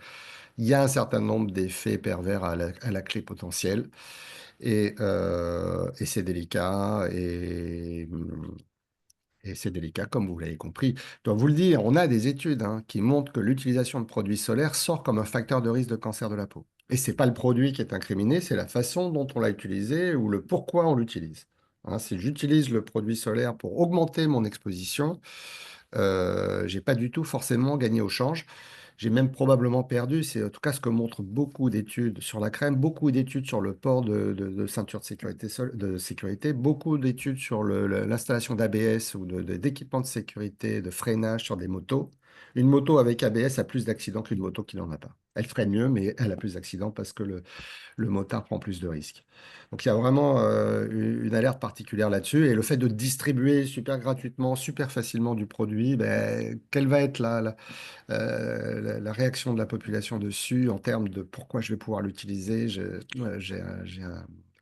y a un certain nombre d'effets pervers à la clé potentielle. Et c'est délicat. Et c'est délicat, comme vous l'avez compris. Je dois vous le dire, on a des études hein, qui montrent que l'utilisation de produits solaires sort comme un facteur de risque de cancer de la peau. Et ce n'est pas le produit qui est incriminé, c'est la façon dont on l'a utilisé ou le pourquoi on l'utilise. Hein, si j'utilise le produit solaire pour augmenter mon exposition, j'ai pas du tout forcément gagné au change. J'ai même probablement perdu. C'est en tout cas ce que montrent beaucoup d'études sur la crème, beaucoup d'études sur le port de ceinture de sécurité, beaucoup d'études sur l'installation d'ABS ou d'équipements de sécurité, de freinage sur des motos. Une moto avec ABS a plus d'accidents qu'une moto qui n'en a pas. Elle freine mieux, mais elle a plus d'accidents parce que le motard prend plus de risques. Donc il y a vraiment une alerte particulière là-dessus. Et le fait de distribuer super gratuitement, super facilement du produit, ben, quelle va être la réaction de la population dessus en termes de pourquoi je vais pouvoir l'utiliser?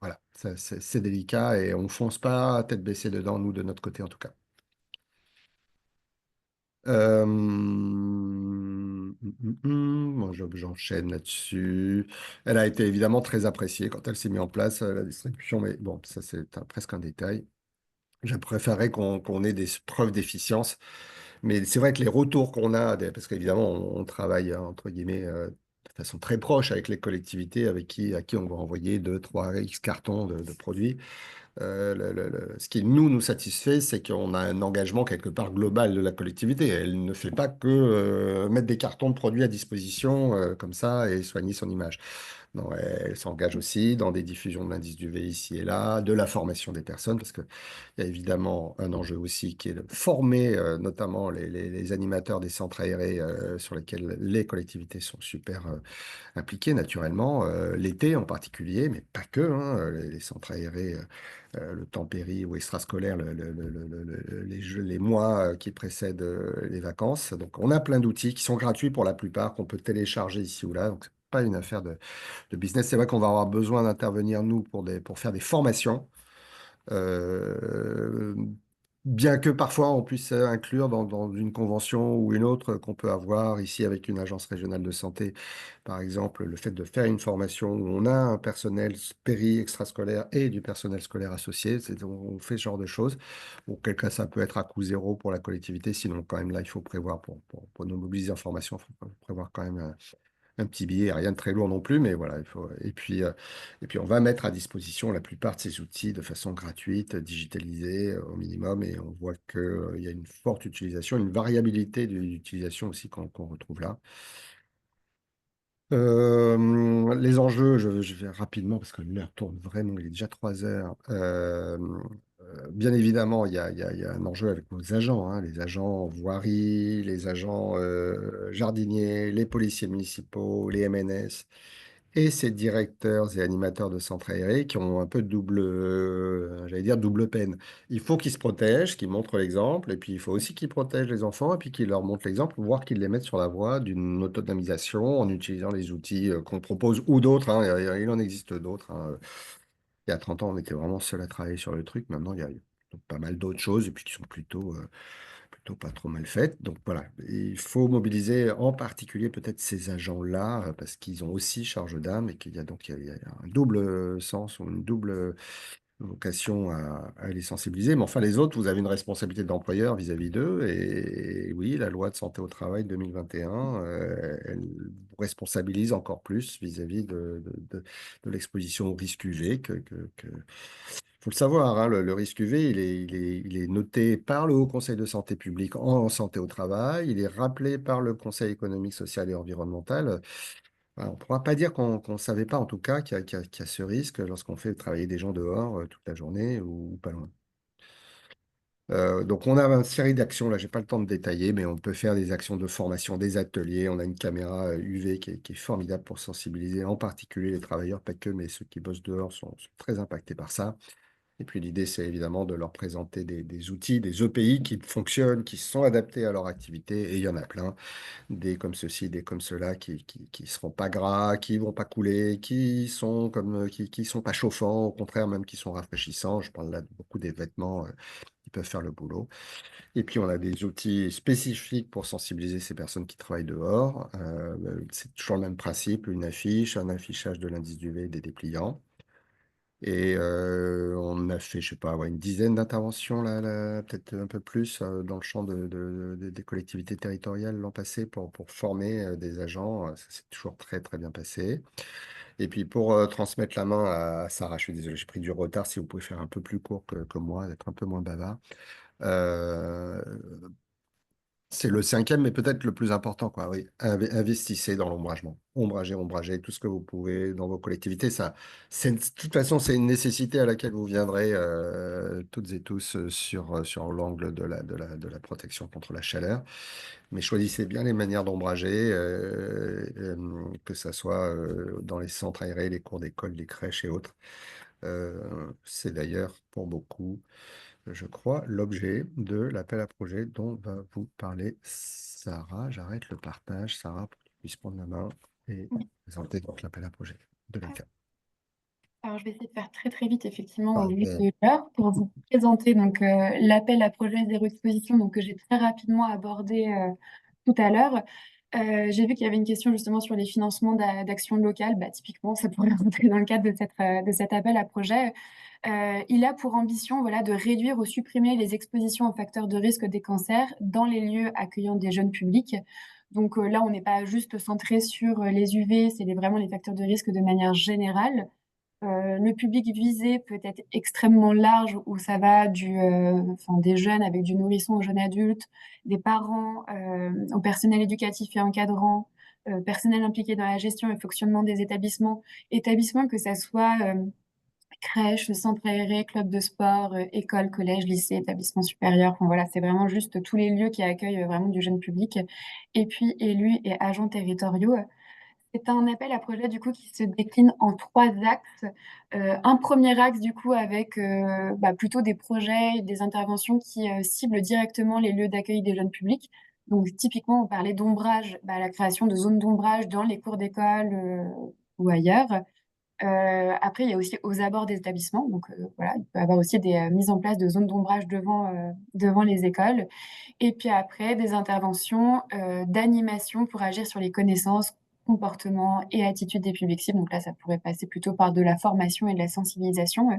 Voilà, c'est délicat et on fonce pas tête baissée dedans, nous, de notre côté en tout cas. Bon, j'enchaîne là-dessus. Elle a été évidemment très appréciée quand elle s'est mise en place, la distribution, mais bon, ça c'est presque un détail. Je préférerais qu'on ait des preuves d'efficience, mais c'est vrai que les retours qu'on a, parce qu'évidemment on travaille entre guillemets de façon très proche avec les collectivités à qui on va envoyer 2, 3 X cartons de produits. Ce qui nous satisfait, c'est qu'on a un engagement quelque part global de la collectivité. Elle ne fait pas que mettre des cartons de produits à disposition comme ça et soigner son image. Non, elle s'engage aussi dans des diffusions de l'indice du V ici et là, de la formation des personnes, parce qu'il y a évidemment un enjeu aussi qui est de former notamment les animateurs des centres aérés sur lesquels les collectivités sont super impliquées naturellement, l'été en particulier, mais pas que, hein, les centres aérés le temps péri ou extrascolaire, les mois qui précèdent les vacances. Donc, on a plein d'outils qui sont gratuits pour la plupart, qu'on peut télécharger ici ou là. Donc, c'est pas une affaire de business. C'est vrai qu'on va avoir besoin d'intervenir, nous, pour faire des formations. Euh, Bien que parfois on puisse inclure dans une convention ou une autre qu'on peut avoir ici avec une agence régionale de santé, par exemple, le fait de faire une formation où on a un personnel péri-extrascolaire et du personnel scolaire associé, on fait ce genre de choses. Bon, quel cas ça peut être à coût zéro pour la collectivité, sinon quand même là il faut prévoir pour nous mobiliser en formation, il faut prévoir quand même un petit billet, rien de très lourd non plus, mais voilà, il faut. Et puis on va mettre à disposition la plupart de ces outils de façon gratuite, digitalisée au minimum, et on voit qu'il y a une forte utilisation, une variabilité d'utilisation aussi qu'on retrouve là. Les enjeux, je vais rapidement parce que l'heure tourne vraiment, il est déjà 3 heures. Bien évidemment, il y a un enjeu avec nos agents, hein, les agents voirie, les agents jardiniers, les policiers municipaux, les MNS et ces directeurs et animateurs de centres aérés qui ont un peu double, j'allais dire double peine. Il faut qu'ils se protègent, qu'ils montrent l'exemple, et puis il faut aussi qu'ils protègent les enfants, et puis qu'ils leur montrent l'exemple, voire qu'ils les mettent sur la voie d'une autonomisation en utilisant les outils qu'on propose ou d'autres, hein. Il en existe d'autres, hein. Il y a 30 ans, on était vraiment seul à travailler sur le truc. Maintenant, il y a pas mal d'autres choses, et puis qui sont plutôt pas trop mal faites. Donc voilà, il faut mobiliser en particulier peut-être ces agents-là, parce qu'ils ont aussi charge d'âme et qu'il y a donc il y a un double sens ou une double vocation à les sensibiliser. Mais enfin, les autres, vous avez une responsabilité d'employeur vis-à-vis d'eux. Et oui, la loi de santé au travail 2021, elle vous responsabilise encore plus vis-à-vis de l'exposition au risque UV faut le savoir, hein, le risque UV, il est noté par le Haut Conseil de santé publique en santé au travail, il est rappelé par le Conseil économique, social et environnemental. Voilà, on ne pourra pas dire qu'on ne savait pas, en tout cas, qu'il y a ce risque lorsqu'on fait travailler des gens dehors toute la journée ou pas loin. Donc, on a une série d'actions, là, j'ai pas le temps de détailler, mais on peut faire des actions de formation, des ateliers. On a une caméra UV qui est formidable pour sensibiliser, en particulier les travailleurs, pas que, mais ceux qui bossent dehors sont très impactés par ça. Et puis l'idée, c'est évidemment de leur présenter des outils, des EPI qui fonctionnent, qui sont adaptés à leur activité. Et il y en a plein, des comme ceci, des comme cela, qui seront pas gras, qui vont pas couler, qui sont pas chauffants, au contraire même qui sont rafraîchissants. Je parle là de beaucoup des vêtements qui peuvent faire le boulot. Et puis on a des outils spécifiques pour sensibiliser ces personnes qui travaillent dehors. C'est toujours le même principe, une affiche, un affichage de l'indice d'UV et des dépliants. Et on a fait, je sais pas, ouais, une dizaine d'interventions, là, peut-être un peu plus, dans le champ des collectivités territoriales l'an passé pour former des agents. Ça s'est toujours très, très bien passé. Et puis pour transmettre la main à Sarah, je suis désolé, j'ai pris du retard. Si vous pouvez faire un peu plus court que moi, d'être un peu moins bavard. Euh, c'est le cinquième, mais peut-être le plus important, quoi. Oui, investissez dans l'ombragement. Ombragez tout ce que vous pouvez dans vos collectivités. Ça, de toute façon, c'est une nécessité à laquelle vous viendrez toutes et tous sur l'angle de la protection contre la chaleur. Mais choisissez bien les manières d'ombrager, que ce soit dans les centres aérés, les cours d'école, les crèches et autres. C'est d'ailleurs pour beaucoup je crois, l'objet de l'appel à projet dont va vous parler Sarah. J'arrête le partage, Sarah, pour que tu puisses prendre la main et présenter donc l'appel à projet de l'ECA. Alors, je vais essayer de faire très très vite, effectivement, au vu Parfait. de l'heure, pour vous présenter donc l'appel à projet zéro exposition, donc que j'ai très rapidement abordé tout à l'heure. J'ai vu qu'il y avait une question justement sur les financements d'actions locales. Bah, typiquement, ça pourrait rentrer dans le cadre de cet appel à projet. Il a pour ambition, voilà, de réduire ou supprimer les expositions aux facteurs de risque des cancers dans les lieux accueillant des jeunes publics. Donc là, on n'est pas juste centré sur les UV, c'est vraiment les facteurs de risque de manière générale. Le public visé peut être extrêmement large, où ça va des jeunes avec du nourrisson aux jeunes adultes, des parents, au personnel éducatif et encadrant, personnel impliqué dans la gestion et fonctionnement des établissements que ça soit crèche, centre aéré, club de sport, école, collège, lycée, établissement supérieur. Enfin, voilà, c'est vraiment juste tous les lieux qui accueillent vraiment du jeune public. Et puis élus et agents territoriaux. C'est un appel à projet du coup qui se décline en 3 axes. Un premier axe du coup avec plutôt des projets et des interventions qui ciblent directement les lieux d'accueil des jeunes publics. Donc typiquement, on parlait d'ombrage, la création de zones d'ombrage dans les cours d'école ou ailleurs. Après, il y a aussi aux abords des établissements. Donc voilà, il peut y avoir aussi des mises en place de zones d'ombrage devant les écoles. Et puis après, des interventions d'animation pour agir sur les connaissances, comportements et attitudes des publics cibles. Donc là, ça pourrait passer plutôt par de la formation et de la sensibilisation.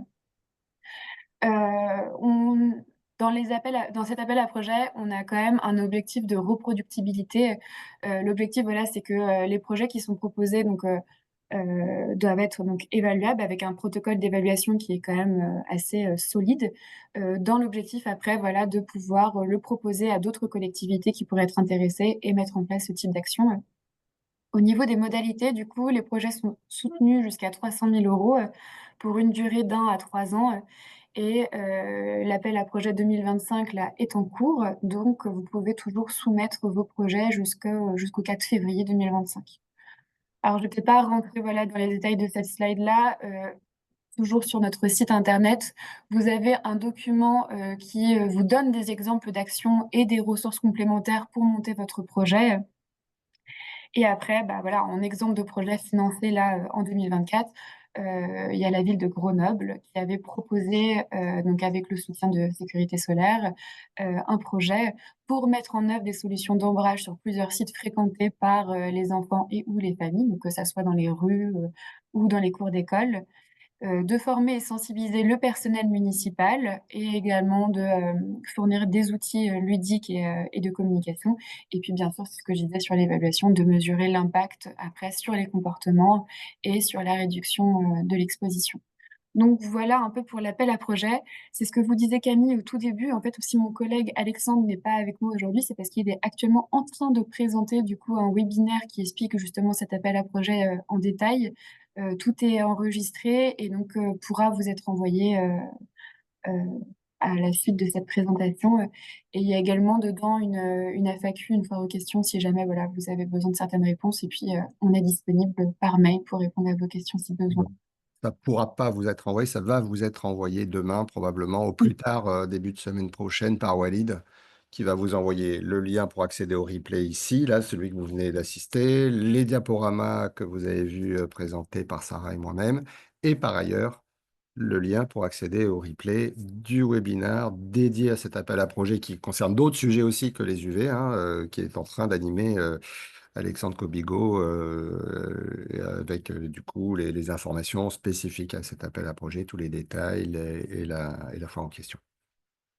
On dans cet appel à projet, on a quand même un objectif de reproductibilité. L'objectif, voilà, c'est que, les projets qui sont proposés doivent être donc évaluables avec un protocole d'évaluation qui est quand même, assez, solide, dans l'objectif après, voilà, de pouvoir, le proposer à d'autres collectivités qui pourraient être intéressées et mettre en place ce type d'action. Au niveau des modalités, du coup, les projets sont soutenus jusqu'à 300 000 € pour une durée d'1 à 3 ans, et l'appel à projet 2025 là, est en cours, donc vous pouvez toujours soumettre vos projets jusqu'au 4 février 2025. Alors je ne vais peut-être pas rentrer, voilà, dans les détails de cette slide-là, toujours sur notre site internet, vous avez un document, qui, vous donne des exemples d'actions et des ressources complémentaires pour monter votre projet. Et après, voilà, en exemple de projet financé là, en 2024, il y a la ville de Grenoble qui avait proposé, donc avec le soutien de Sécurité Solaire, un projet pour mettre en œuvre des solutions d'ombrage sur plusieurs sites fréquentés par, les enfants et ou les familles, donc que ça soit dans les rues, ou dans les cours d'école. De former et sensibiliser le personnel municipal et également de fournir des outils ludiques et de communication. Et puis bien sûr, c'est ce que je disais sur l'évaluation, de mesurer l'impact après sur les comportements et sur la réduction de l'exposition. Donc voilà un peu pour l'appel à projet. C'est ce que vous disiez Camille au tout début. En fait, si mon collègue Alexandre n'est pas avec moi aujourd'hui, c'est parce qu'il est actuellement en train de présenter du coup un webinaire qui explique justement cet appel à projet en détail. Tout est enregistré et donc pourra vous être envoyé euh, à la suite de cette présentation. Et il y a également dedans une FAQ, une foire aux questions, si jamais voilà, vous avez besoin de certaines réponses. Et puis, on est disponible par mail pour répondre à vos questions si besoin. Ça ne pourra pas vous être envoyé, ça va vous être envoyé demain, probablement, au plus tard, début de semaine prochaine, par Walid, qui va vous envoyer le lien pour accéder au replay ici, là, celui que vous venez d'assister, les diaporamas que vous avez vus présentés par Sarah et moi-même, et par ailleurs, le lien pour accéder au replay du webinaire dédié à cet appel à projet qui concerne d'autres sujets aussi que les UV, hein, qui est en train d'animer Alexandre Kobigo, avec du coup les informations spécifiques à cet appel à projet, tous les détails et la fin en question.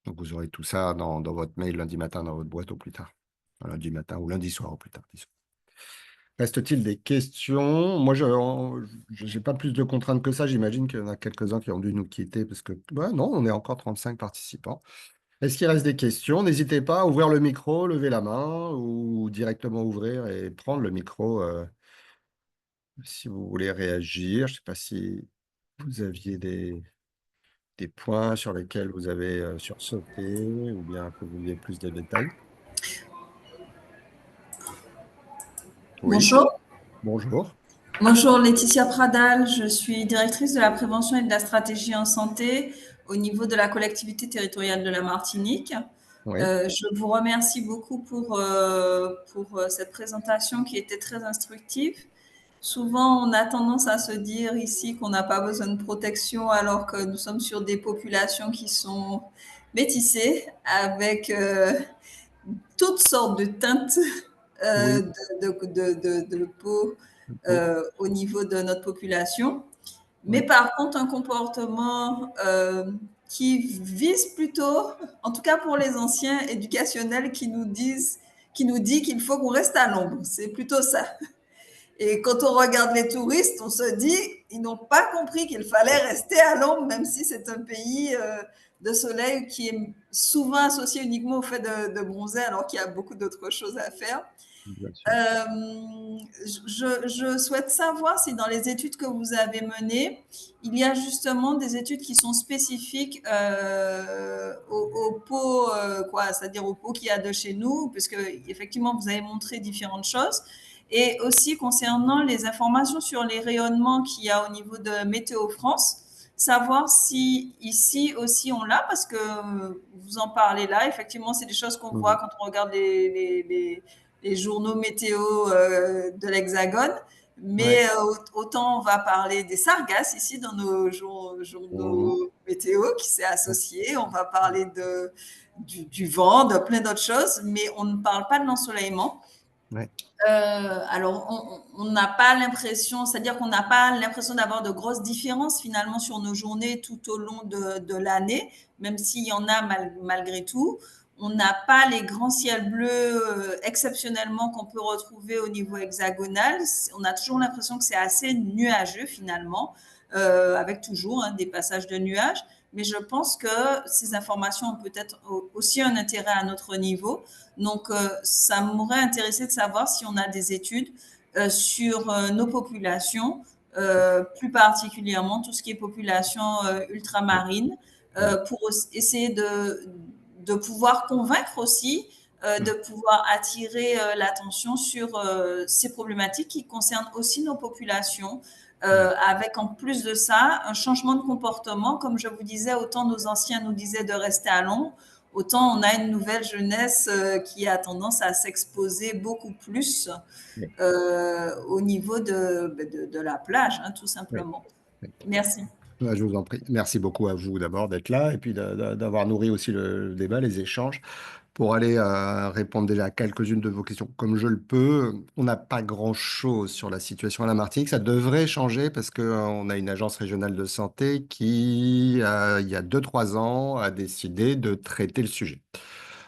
Donc vous aurez tout ça dans votre mail lundi matin dans votre boîte au plus tard. Enfin, lundi matin ou lundi soir au plus tard, disons. Reste-t-il des questions? Moi, je n'ai pas plus de contraintes que ça. J'imagine qu'il y en a quelques-uns qui ont dû nous quitter parce que, non, on est encore 35 participants. Est-ce qu'il reste des questions? N'hésitez pas à ouvrir le micro, lever la main ou directement ouvrir et prendre le micro si vous voulez réagir. Je ne sais pas si vous aviez des points sur lesquels vous avez sursauté ou bien que vous vouliez plus de détails. Oui, Bonjour. bonjour. Bonjour Laetitia Pradal, je suis directrice de la prévention et de la stratégie en santé au niveau de la collectivité territoriale de la Martinique. Oui. Je vous remercie beaucoup pour cette présentation qui était très instructive. Souvent, on a tendance à se dire ici qu'on n'a pas besoin de protection alors que nous sommes sur des populations qui sont métissées avec toutes sortes de teintes Oui, de peau bon, au niveau de notre population. Mais oui, par contre, un comportement qui vise plutôt, en tout cas pour les anciens éducationnels, qui nous dit qu'il faut qu'on reste à l'ombre. C'est plutôt ça. Et quand on regarde les touristes, on se dit, ils n'ont pas compris qu'il fallait rester à l'ombre, même si c'est un pays de soleil qui est souvent associé uniquement au fait de bronzer, alors qu'il y a beaucoup d'autres choses à faire. bien sûr. Je souhaite savoir si dans les études que vous avez menées, il y a justement des études qui sont spécifiques aux peaux, quoi, c'est-à-dire aux peaux qu'il y a de chez nous, puisque effectivement vous avez montré différentes choses, et aussi concernant les informations sur les rayonnements qu'il y a au niveau de Météo France, savoir si ici aussi on l'a, parce que vous en parlez là, effectivement c'est des choses qu'on voit Mhm. quand on regarde les journaux météo de l'Hexagone. Ouais. Mais autant on va parler des sargasses ici dans nos Mhm. journaux météo qui s'est associé. On va parler du vent, de plein d'autres choses, mais on ne parle pas de l'ensoleillement. Ouais. Alors, on n'a pas l'impression, c'est-à-dire qu'on n'a pas l'impression d'avoir de grosses différences finalement sur nos journées tout au long de l'année, même s'il y en a malgré tout. On n'a pas les grands ciels bleus exceptionnellement qu'on peut retrouver au niveau hexagonal. On a toujours l'impression que c'est assez nuageux finalement, avec toujours des passages de nuages. Mais je pense que ces informations ont peut-être aussi un intérêt à notre niveau. Donc, ça m'aurait intéressé de savoir si on a des études sur nos populations, plus particulièrement tout ce qui est population ultramarine, Ouais. pour essayer de pouvoir convaincre aussi, de pouvoir attirer l'attention sur ces problématiques qui concernent aussi nos populations. Ouais. Avec en plus de ça un changement de comportement, comme je vous disais, autant nos anciens nous disaient de rester à l'ombre, autant on a une nouvelle jeunesse qui a tendance à s'exposer beaucoup plus Ouais. au niveau de la plage, tout Ouais. simplement. Ouais. Merci. Ouais, je vous en prie. Merci beaucoup à vous d'abord d'être là et puis d'avoir nourri aussi le débat, les échanges. Pour aller répondre déjà à quelques-unes de vos questions, comme je le peux, on n'a pas grand-chose sur la situation à la Martinique. Ça devrait changer parce qu'on a une agence régionale de santé qui, il y a 2, 3 ans, a décidé de traiter le sujet.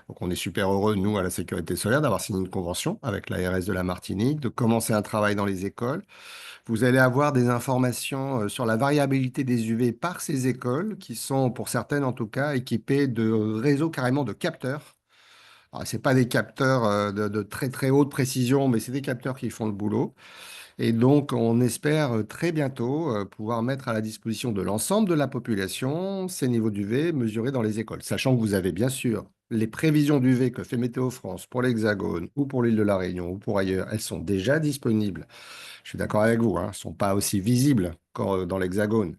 Donc, on est super heureux, nous, à la Sécurité Solaire, d'avoir signé une convention avec l'ARS de la Martinique, de commencer un travail dans les écoles. Vous allez avoir des informations sur la variabilité des UV par ces écoles, qui sont, pour certaines en tout cas, équipées de réseaux carrément de capteurs. Alors, ce pas des capteurs de très très haute précision, mais c'est des capteurs qui font le boulot. Et donc, on espère très bientôt pouvoir mettre à la disposition de l'ensemble de la population ces niveaux d'UV mesurés dans les écoles. Sachant que vous avez bien sûr les prévisions d'UV que fait Météo France pour l'Hexagone ou pour l'île de la Réunion ou pour ailleurs, elles sont déjà disponibles. Je suis d'accord avec vous, hein, elles ne sont pas aussi visibles dans l'Hexagone,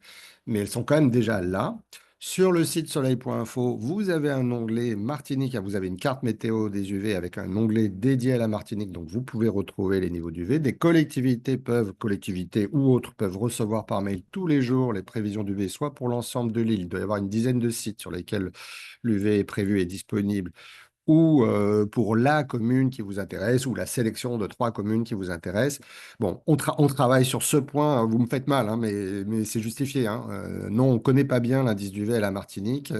mais elles sont quand même déjà là. Sur le site soleil.info, vous avez un onglet Martinique. Vous avez une carte météo des UV avec un onglet dédié à la Martinique. Donc, vous pouvez retrouver les niveaux d'UV. Des collectivités ou autres, peuvent recevoir par mail tous les jours les prévisions d'UV, soit pour l'ensemble de l'île. Il doit y avoir une dizaine de sites sur lesquels l'UV est prévu et disponible, ou pour la commune qui vous intéresse, ou la sélection de 3 communes qui vous intéressent. Bon, on travaille sur ce point, hein. Vous me faites mal, hein, mais c'est justifié, hein. Non, on ne connaît pas bien l'indice du V à la Martinique,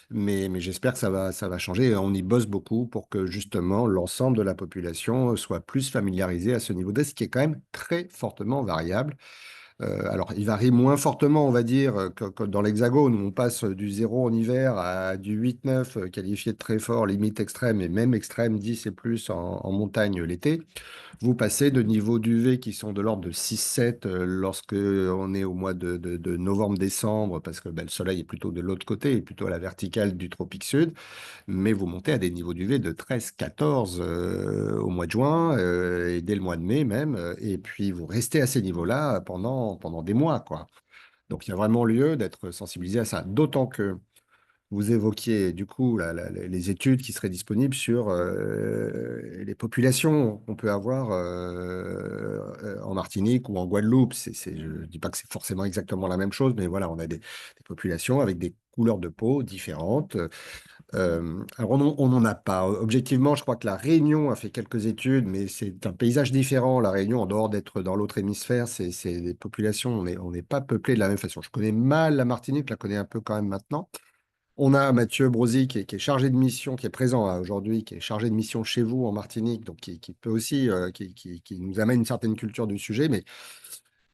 mais j'espère que ça va changer. On y bosse beaucoup pour que justement l'ensemble de la population soit plus familiarisée à ce niveau d'est, qui est quand même très fortement variable. Alors, il varie moins fortement, on va dire, que dans l'Hexagone, où on passe du 0 en hiver à du 8, 9, qualifié de très fort, limite extrême, et même extrême 10 et plus en montagne l'été. Vous passez de niveaux d'UV qui sont de l'ordre de 6, 7 lorsque on est au mois de novembre-décembre, parce que ben, le soleil est plutôt de l'autre côté, et plutôt à la verticale du tropique sud, mais vous montez à des niveaux d'UV de 13, 14 au mois de juin et dès le mois de mai même, et puis vous restez à ces niveaux-là pendant des mois, quoi. Donc il y a vraiment lieu d'être sensibilisé à ça, d'autant que Vous évoquiez du coup les études qui seraient disponibles sur les populations qu'on peut avoir en Martinique ou en Guadeloupe. Je ne dis pas que c'est forcément exactement la même chose, mais voilà, on a des populations avec des couleurs de peau différentes. Alors, on n'en a pas. Objectivement, je crois que la Réunion a fait quelques études, mais c'est un paysage différent. La Réunion, en dehors d'être dans l'autre hémisphère, c'est des populations, on n'est pas peuplé de la même façon. Je connais mal la Martinique, je la connais un peu quand même maintenant. On a Mathieu Brozy qui est chargé de mission, qui est présent là, aujourd'hui, qui est chargé de mission chez vous en Martinique, donc qui peut aussi, qui nous amène une certaine culture du sujet. Mais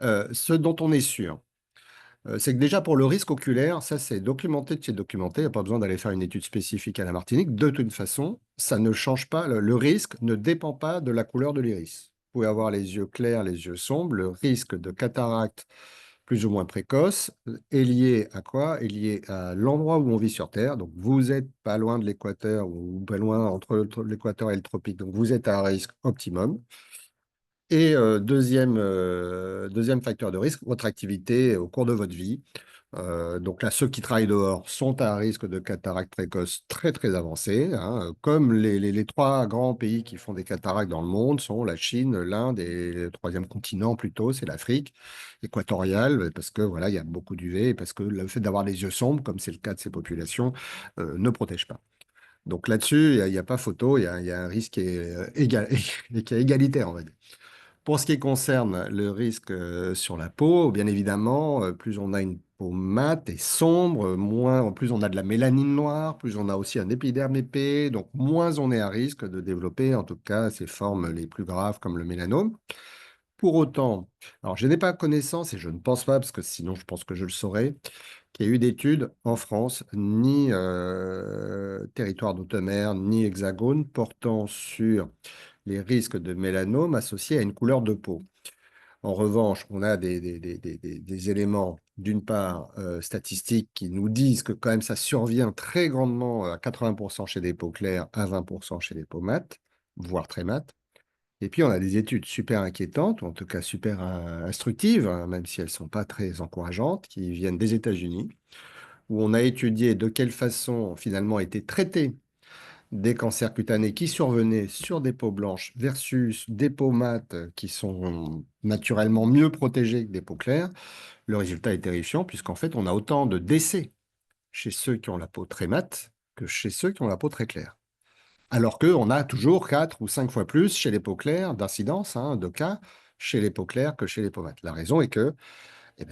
ce dont on est sûr, c'est que déjà pour le risque oculaire, ça c'est documenté de chez documenté, il n'y a pas besoin d'aller faire une étude spécifique à la Martinique. De toute façon, ça ne change pas, le risque ne dépend pas de la couleur de l'iris. Vous pouvez avoir les yeux clairs, les yeux sombres, le risque de cataracte plus ou moins précoce est lié à quoi? Est lié à l'endroit où on vit sur Terre. Donc vous êtes pas loin de l'équateur ou pas loin entre l'équateur et le tropique, donc vous êtes à un risque optimum. Et deuxième facteur de risque, votre activité au cours de votre vie. Donc là, ceux qui travaillent dehors sont à un risque de cataracte précoce très très avancé, hein. Comme les trois grands pays qui font des cataractes dans le monde sont la Chine, l'Inde et le troisième continent plutôt, c'est l'Afrique équatoriale, parce que voilà, il y a beaucoup d'UV et parce que le fait d'avoir les yeux sombres, comme c'est le cas de ces populations, ne protège pas. Donc là-dessus, il n'y a pas photo, il y a un risque qui est égal, qui est égalitaire, on va dire. Pour ce qui concerne le risque sur la peau, bien évidemment, plus on a une peau mate et sombre, plus on a de la mélanine noire, plus on a aussi un épiderme épais, donc moins on est à risque de développer, en tout cas, ces formes les plus graves comme le mélanome. Pour autant, alors je n'ai pas connaissance et je ne pense pas, parce que sinon je pense que je le saurais, qu'il y a eu d'études en France, ni territoire d'outre-mer, ni hexagone, portant sur les risques de mélanome associés à une couleur de peau. En revanche, on a des éléments, d'une part, statistiques qui nous disent que quand même ça survient très grandement à 80% chez des peaux claires, à 20% chez les peaux mates, voire très mates. Et puis, on a des études super inquiétantes, ou en tout cas super instructives, hein, même si elles ne sont pas très encourageantes, qui viennent des États-Unis, où on a étudié de quelle façon finalement étaient traités des cancers cutanés qui survenaient sur des peaux blanches versus des peaux mates qui sont naturellement mieux protégées que des peaux claires. Le résultat est terrifiant puisqu'en fait, on a autant de décès chez ceux qui ont la peau très mate que chez ceux qui ont la peau très claire. Alors qu'on a toujours 4 ou 5 fois plus chez les peaux claires d'incidence, hein, de cas, chez les peaux claires que chez les peaux mates. La raison est que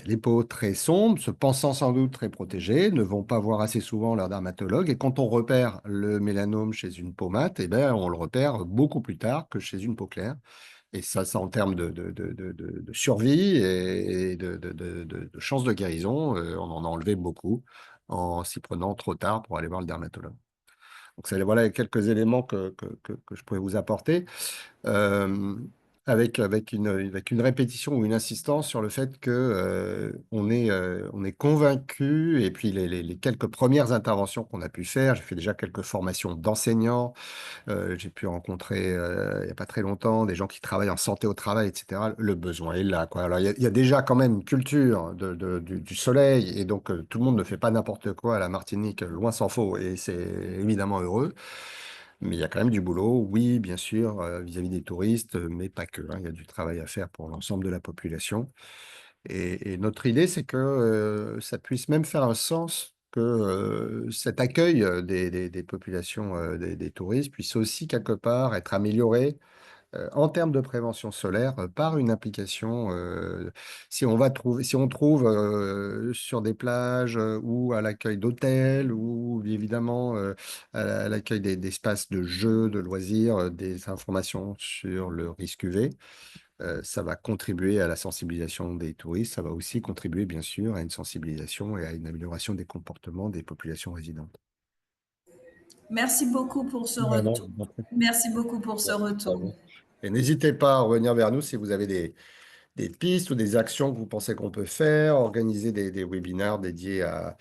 les peaux très sombres, se pensant sans doute très protégées, ne vont pas voir assez souvent leur dermatologue. Et quand on repère le mélanome chez une peau mate, on le repère beaucoup plus tard que chez une peau claire. Et ça en termes de survie et de chances de guérison, on en a enlevé beaucoup en s'y prenant trop tard pour aller voir le dermatologue. Donc, voilà quelques éléments que je pourrais vous apporter euh, avec une répétition ou une insistance sur le fait que on est convaincu, et puis les quelques premières interventions qu'on a pu faire, j'ai fait déjà quelques formations d'enseignants, j'ai pu rencontrer il n'y a pas très longtemps des gens qui travaillent en santé au travail, etc. Le besoin est là, quoi. Alors il y a déjà quand même une culture du soleil, et donc tout le monde ne fait pas n'importe quoi à la Martinique, loin s'en faut, et c'est évidemment heureux. Mais il y a quand même du boulot, oui, bien sûr, vis-à-vis des touristes, mais pas que, hein. Il y a du travail à faire pour l'ensemble de la population. Et notre idée, c'est que ça puisse même faire un sens que cet accueil des populations, des touristes, puisse aussi quelque part être amélioré en termes de prévention solaire par une application. Si on trouve sur des plages ou à l'accueil d'hôtels ou évidemment à l'accueil d'espaces de jeux, de loisirs, des informations sur le risque UV, ça va contribuer à la sensibilisation des touristes. Ça va aussi contribuer bien sûr à une sensibilisation et à une amélioration des comportements des populations résidentes. Merci beaucoup pour ce Ben non, retour. je vous en prie. Merci beaucoup pour ce Merci à retour. vous. Et n'hésitez pas à revenir vers nous si vous avez des pistes ou des actions que vous pensez qu'on peut faire, organiser des webinaires dédiés à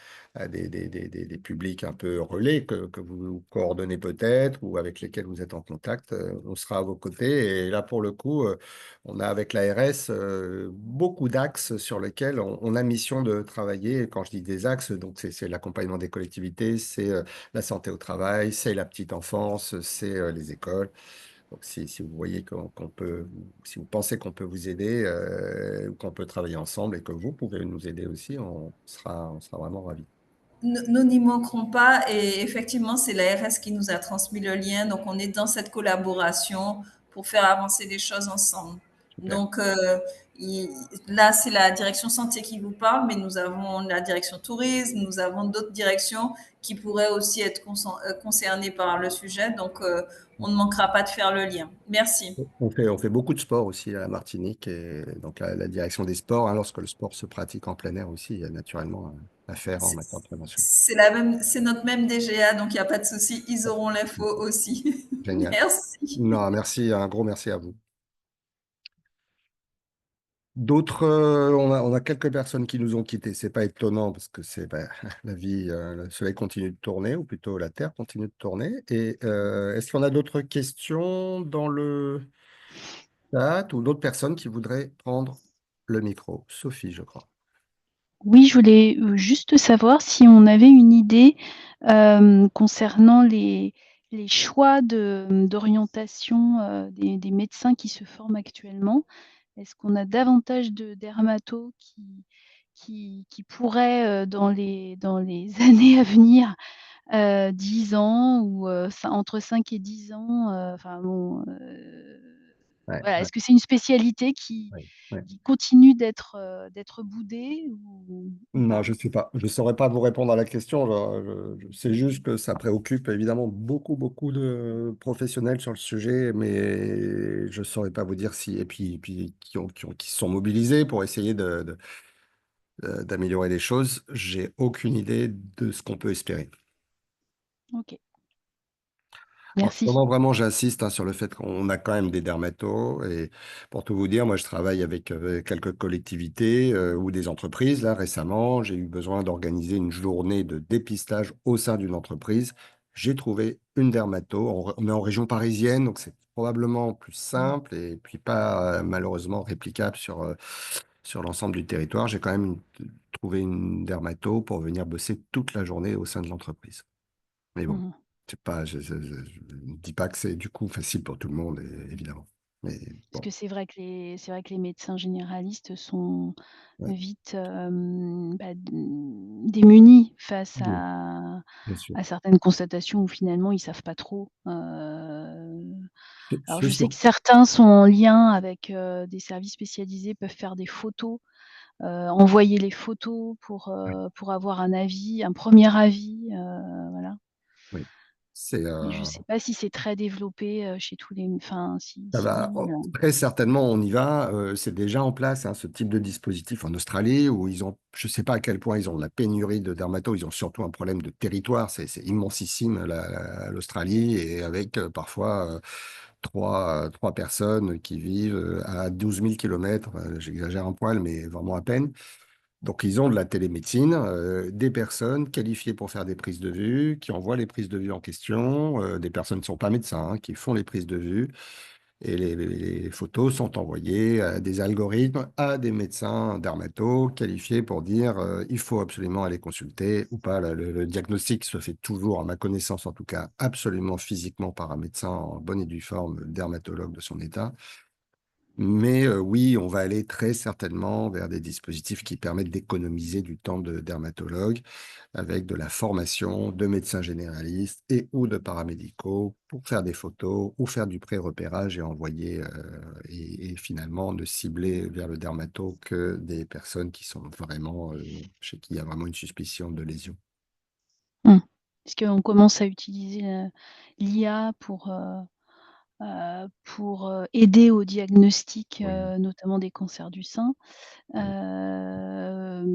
des publics un peu relais que vous coordonnez peut-être ou avec lesquels vous êtes en contact. On sera à vos côtés. Et là, pour le coup, on a avec l'ARS beaucoup d'axes sur lesquels on a mission de travailler. Et quand je dis des axes, donc c'est l'accompagnement des collectivités, c'est la santé au travail, c'est la petite enfance, c'est les écoles. Donc, si vous voyez qu'on peut, si vous pensez qu'on peut vous aider, ou qu'on peut travailler ensemble et que vous pouvez nous aider aussi, on sera vraiment ravis. Nous n'y manquerons pas et effectivement, c'est l'ARS qui nous a transmis le lien. Donc, on est dans cette collaboration pour faire avancer les choses ensemble. Super. Donc, là, c'est la direction santé qui vous parle, mais nous avons la direction tourisme, nous avons d'autres directions qui pourraient aussi être concernées par le sujet. Donc, on ne manquera pas de faire le lien. Merci. On fait beaucoup de sport aussi à la Martinique et donc la direction des sports, hein, lorsque le sport se pratique en plein air aussi, il y a naturellement à faire en matière de prévention. C'est notre même DGA, donc il n'y a pas de souci. Ils auront l'info aussi. Génial. Merci. Non, merci, un gros merci à vous. D'autres, on a quelques personnes qui nous ont quittés. C'est pas étonnant parce que c'est la vie, le soleil continue de tourner, ou plutôt la Terre continue de tourner. Et est-ce qu'on a d'autres questions dans le chat ou d'autres personnes qui voudraient prendre le micro? Sophie, je crois. Oui, je voulais juste savoir si on avait une idée concernant les choix d'orientation des médecins qui se forment actuellement. Est-ce qu'on a davantage de dermatos qui pourraient, dans les années à venir, 10 ans ou entre 5 et 10 ans, enfin bon, Ouais, voilà, ouais, est-ce que c'est une spécialité qui ouais, ouais. continue d'être boudée ou Non, pas? je ne sais pas. Je ne saurais pas vous répondre à la question. Je sais juste que ça préoccupe évidemment beaucoup, beaucoup de professionnels sur le sujet, mais je ne saurais pas vous dire si. Et puis qui se sont mobilisés pour essayer d'améliorer les choses. J'ai aucune idée de ce qu'on peut espérer. OK, En ce merci. moment, vraiment, j'insiste, hein, sur le fait qu'on a quand même des dermatos. Et pour tout vous dire, moi, je travaille avec quelques collectivités ou des entreprises. Là, récemment, j'ai eu besoin d'organiser une journée de dépistage au sein d'une entreprise. J'ai trouvé une dermato. On est en région parisienne, donc c'est probablement plus simple et puis pas malheureusement réplicable sur l'ensemble du territoire. J'ai quand même trouvé une dermato pour venir bosser toute la journée au sein de l'entreprise. Mais bon, Mmh. c'est pas, je ne dis pas que c'est du coup facile pour tout le monde, évidemment. Mais Parce bon, que c'est vrai que les médecins généralistes sont ouais, vite, démunis face oui, bien sûr. à certaines constatations où finalement ils savent pas trop. Alors C'est je sais sûr. que certains sont en lien avec, des services spécialisés, peuvent faire des photos, envoyer les photos pour avoir un avis, un premier avis, voilà. Oui. C'est, Mais je sais pas si c'est très développé, chez tous les enfin Ça si va, voilà. très certainement, on y va. C'est déjà en place, hein, ce type de dispositif en Australie, où ils ont, je ne sais pas à quel point ils ont de la pénurie de dermatos, ils ont surtout un problème de territoire, c'est immensissime l'Australie, et avec parfois trois personnes qui vivent à 12 000 kilomètres, j'exagère un poil, mais vraiment à peine. Donc, ils ont de la télémédecine, des personnes qualifiées pour faire des prises de vue, qui envoient les prises de vue en question, des personnes qui ne sont pas médecins, hein, qui font les prises de vue. Et les photos sont envoyées à des algorithmes, à des médecins dermatos qualifiés pour dire il faut absolument aller consulter ou pas. Le diagnostic se fait toujours, à ma connaissance en tout cas, absolument physiquement par un médecin en bonne et due forme, dermatologue de son état. Mais oui, on va aller très certainement vers des dispositifs qui permettent d'économiser du temps de dermatologue avec de la formation de médecins généralistes et ou de paramédicaux pour faire des photos ou faire du pré-repérage et envoyer et finalement ne cibler vers le dermato que des personnes qui sont vraiment chez qui il y a vraiment une suspicion de lésion. Mmh. Est-ce qu'on commence à utiliser, l'IA pour, aider au diagnostic, Oui, notamment des cancers du sein. oui,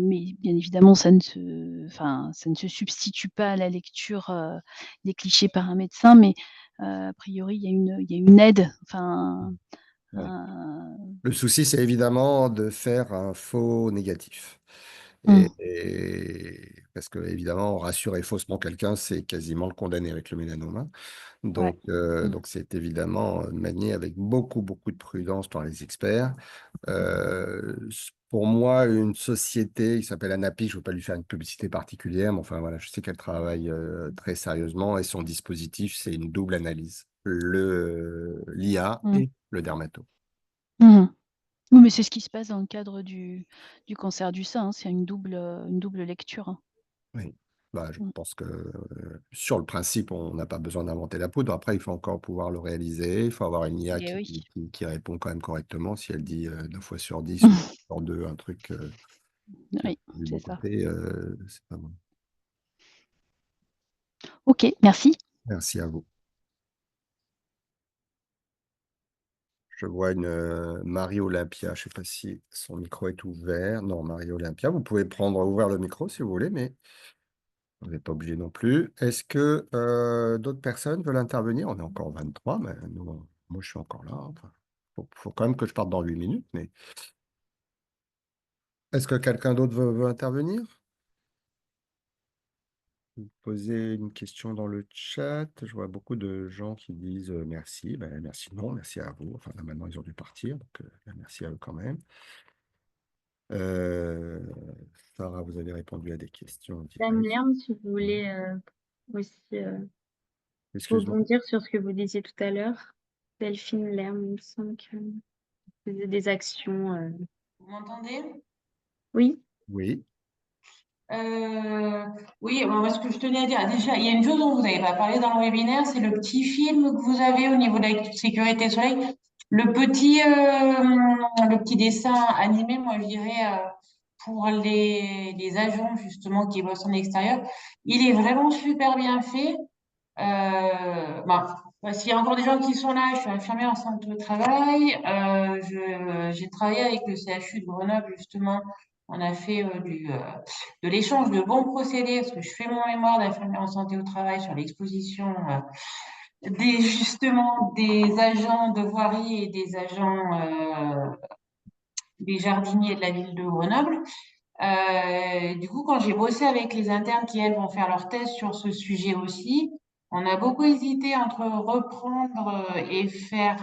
Mais bien évidemment, ça ne se substitue pas à la lecture, des clichés par un médecin, mais, a priori, il y a une aide, enfin, Ouais. Un- Le souci, c'est évidemment de faire un faux négatif. Mm. Parce que, évidemment, rassurer faussement quelqu'un, c'est quasiment le condamner avec le mélanome, hein. Ouais. Donc c'est évidemment manié avec beaucoup, beaucoup de prudence par les experts. Pour moi, une société qui s'appelle Anapi, je ne veux pas lui faire une publicité particulière, mais enfin voilà, je sais qu'elle travaille très sérieusement et son dispositif, c'est une double analyse, l'IA Mm. et le dermato. Mhm. Oui, mais c'est ce qui se passe dans le cadre du cancer du sein, hein. C'est une double lecture, hein. Oui. Bah, je Mm. pense que sur le principe, on n'a pas besoin d'inventer la poudre. Après, il faut encore pouvoir le réaliser. Il faut avoir une IA Eh oui. qui répond quand même correctement. Si elle dit 2 fois sur 10 ou sur 2 un truc qui est Oui, du bon c'est ça. côté, c'est pas bon. Ok, merci. Merci à vous. Je vois une Marie-Olympia. Je ne sais pas si son micro est ouvert. Non, Marie-Olympia, vous pouvez ouvrir le micro si vous voulez, mais vous n'êtes pas obligé non plus. Est-ce que d'autres personnes veulent intervenir? On est encore 23, mais moi, je suis encore là. Enfin, faut quand même que je parte dans 8 minutes, mais est-ce que quelqu'un d'autre veut intervenir? Vous posez une question dans le chat. Je vois beaucoup de gens qui disent merci. Ben, merci, non, merci à vous. Enfin, là, maintenant, ils ont dû partir, donc merci à eux quand même. Euh, Sarah, vous avez répondu à des questions Dame directes. Lerme, si vous voulez aussi Excuse-moi. rebondir sur ce que vous disiez tout à l'heure. Delphine Lerme, il me semble que vous faisiez des actions. Vous m'entendez? Oui, Oui. Oui, moi, ce que je tenais à dire, déjà, il y a une chose dont vous n'avez pas parlé dans le webinaire, c'est le petit film que vous avez au niveau de la sécurité soleil. Le petit dessin animé, moi, je dirais, pour les agents, justement, qui bossent en extérieur. Il est vraiment super bien fait. S'il y a encore des gens qui sont là, je suis infirmière en santé au travail. J'ai travaillé avec le CHU de Grenoble, justement. On a fait de l'échange de bons procédés, parce que je fais mon mémoire d'infirmière en santé au travail sur l'exposition justement des agents de voirie et des agents des jardiniers de la ville de Grenoble. Du coup, quand j'ai bossé avec les internes qui, elles, vont faire leur thèse sur ce sujet aussi, on a beaucoup hésité entre reprendre et faire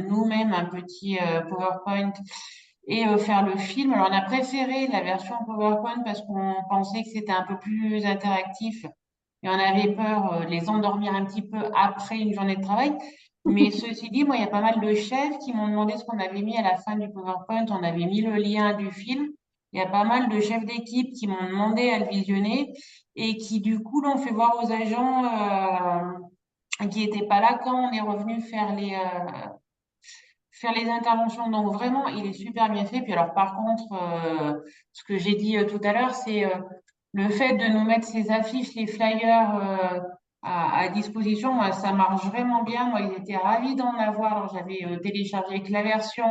nous-mêmes un petit PowerPoint et faire le film. Alors, on a préféré la version PowerPoint parce qu'on pensait que c'était un peu plus interactif et on avait peur de les endormir un petit peu après une journée de travail. Mais ceci dit, moi, il y a pas mal de chefs qui m'ont demandé ce qu'on avait mis à la fin du PowerPoint. On avait mis le lien du film. Il y a pas mal de chefs d'équipe qui m'ont demandé à le visionner et qui, du coup, l'ont fait voir aux agents qui n'étaient pas là quand on est revenu faire les interventions. Donc, vraiment, il est super bien fait. Puis alors, par contre, ce que j'ai dit tout à l'heure, c'est le fait de nous mettre ces affiches, les flyers à disposition. Moi, ça marche vraiment bien. Moi, ils étaient ravis d'en avoir. Alors, j'avais téléchargé que la version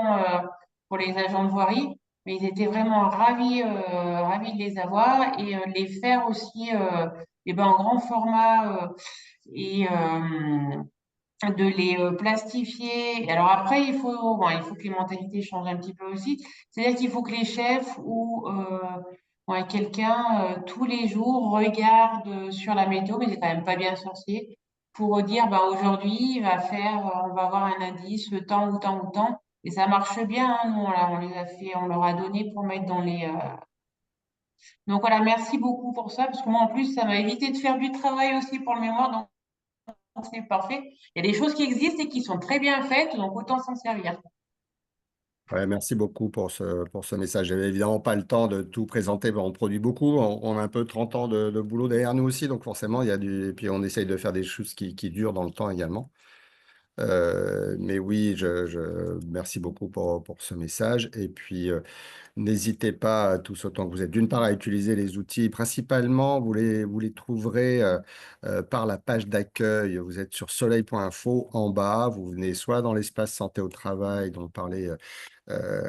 pour les agents de voirie, mais ils étaient vraiment ravis de les avoir et de les faire aussi en grand format et de les plastifier. Alors après, il faut que les mentalités changent un petit peu aussi. C'est-à-dire qu'il faut que les chefs ou quelqu'un tous les jours regarde sur la météo, mais c'est quand même pas bien sorcier, pour dire bah, aujourd'hui, on va avoir un indice temps ou temps ou temps. Et ça marche bien, hein. Nous, on les a fait, on leur a donné pour mettre dans les. Donc voilà, merci beaucoup pour ça, parce que moi en plus, ça m'a évité de faire du travail aussi pour le mémoire. Donc c'est parfait. Il y a des choses qui existent et qui sont très bien faites, donc autant s'en servir. Ouais, merci beaucoup pour ce message. J'avais évidemment pas le temps de tout présenter, mais on produit beaucoup. On a un peu 30 ans de boulot derrière nous aussi, donc forcément, il y a et puis on essaye de faire des choses qui durent dans le temps également. Mais oui, merci beaucoup pour ce message. Et puis, n'hésitez pas tous autant que vous êtes, d'une part, à utiliser les outils. Principalement, vous les trouverez par la page d'accueil. Vous êtes sur soleil.info en bas. Vous venez soit dans l'espace santé au travail dont parlait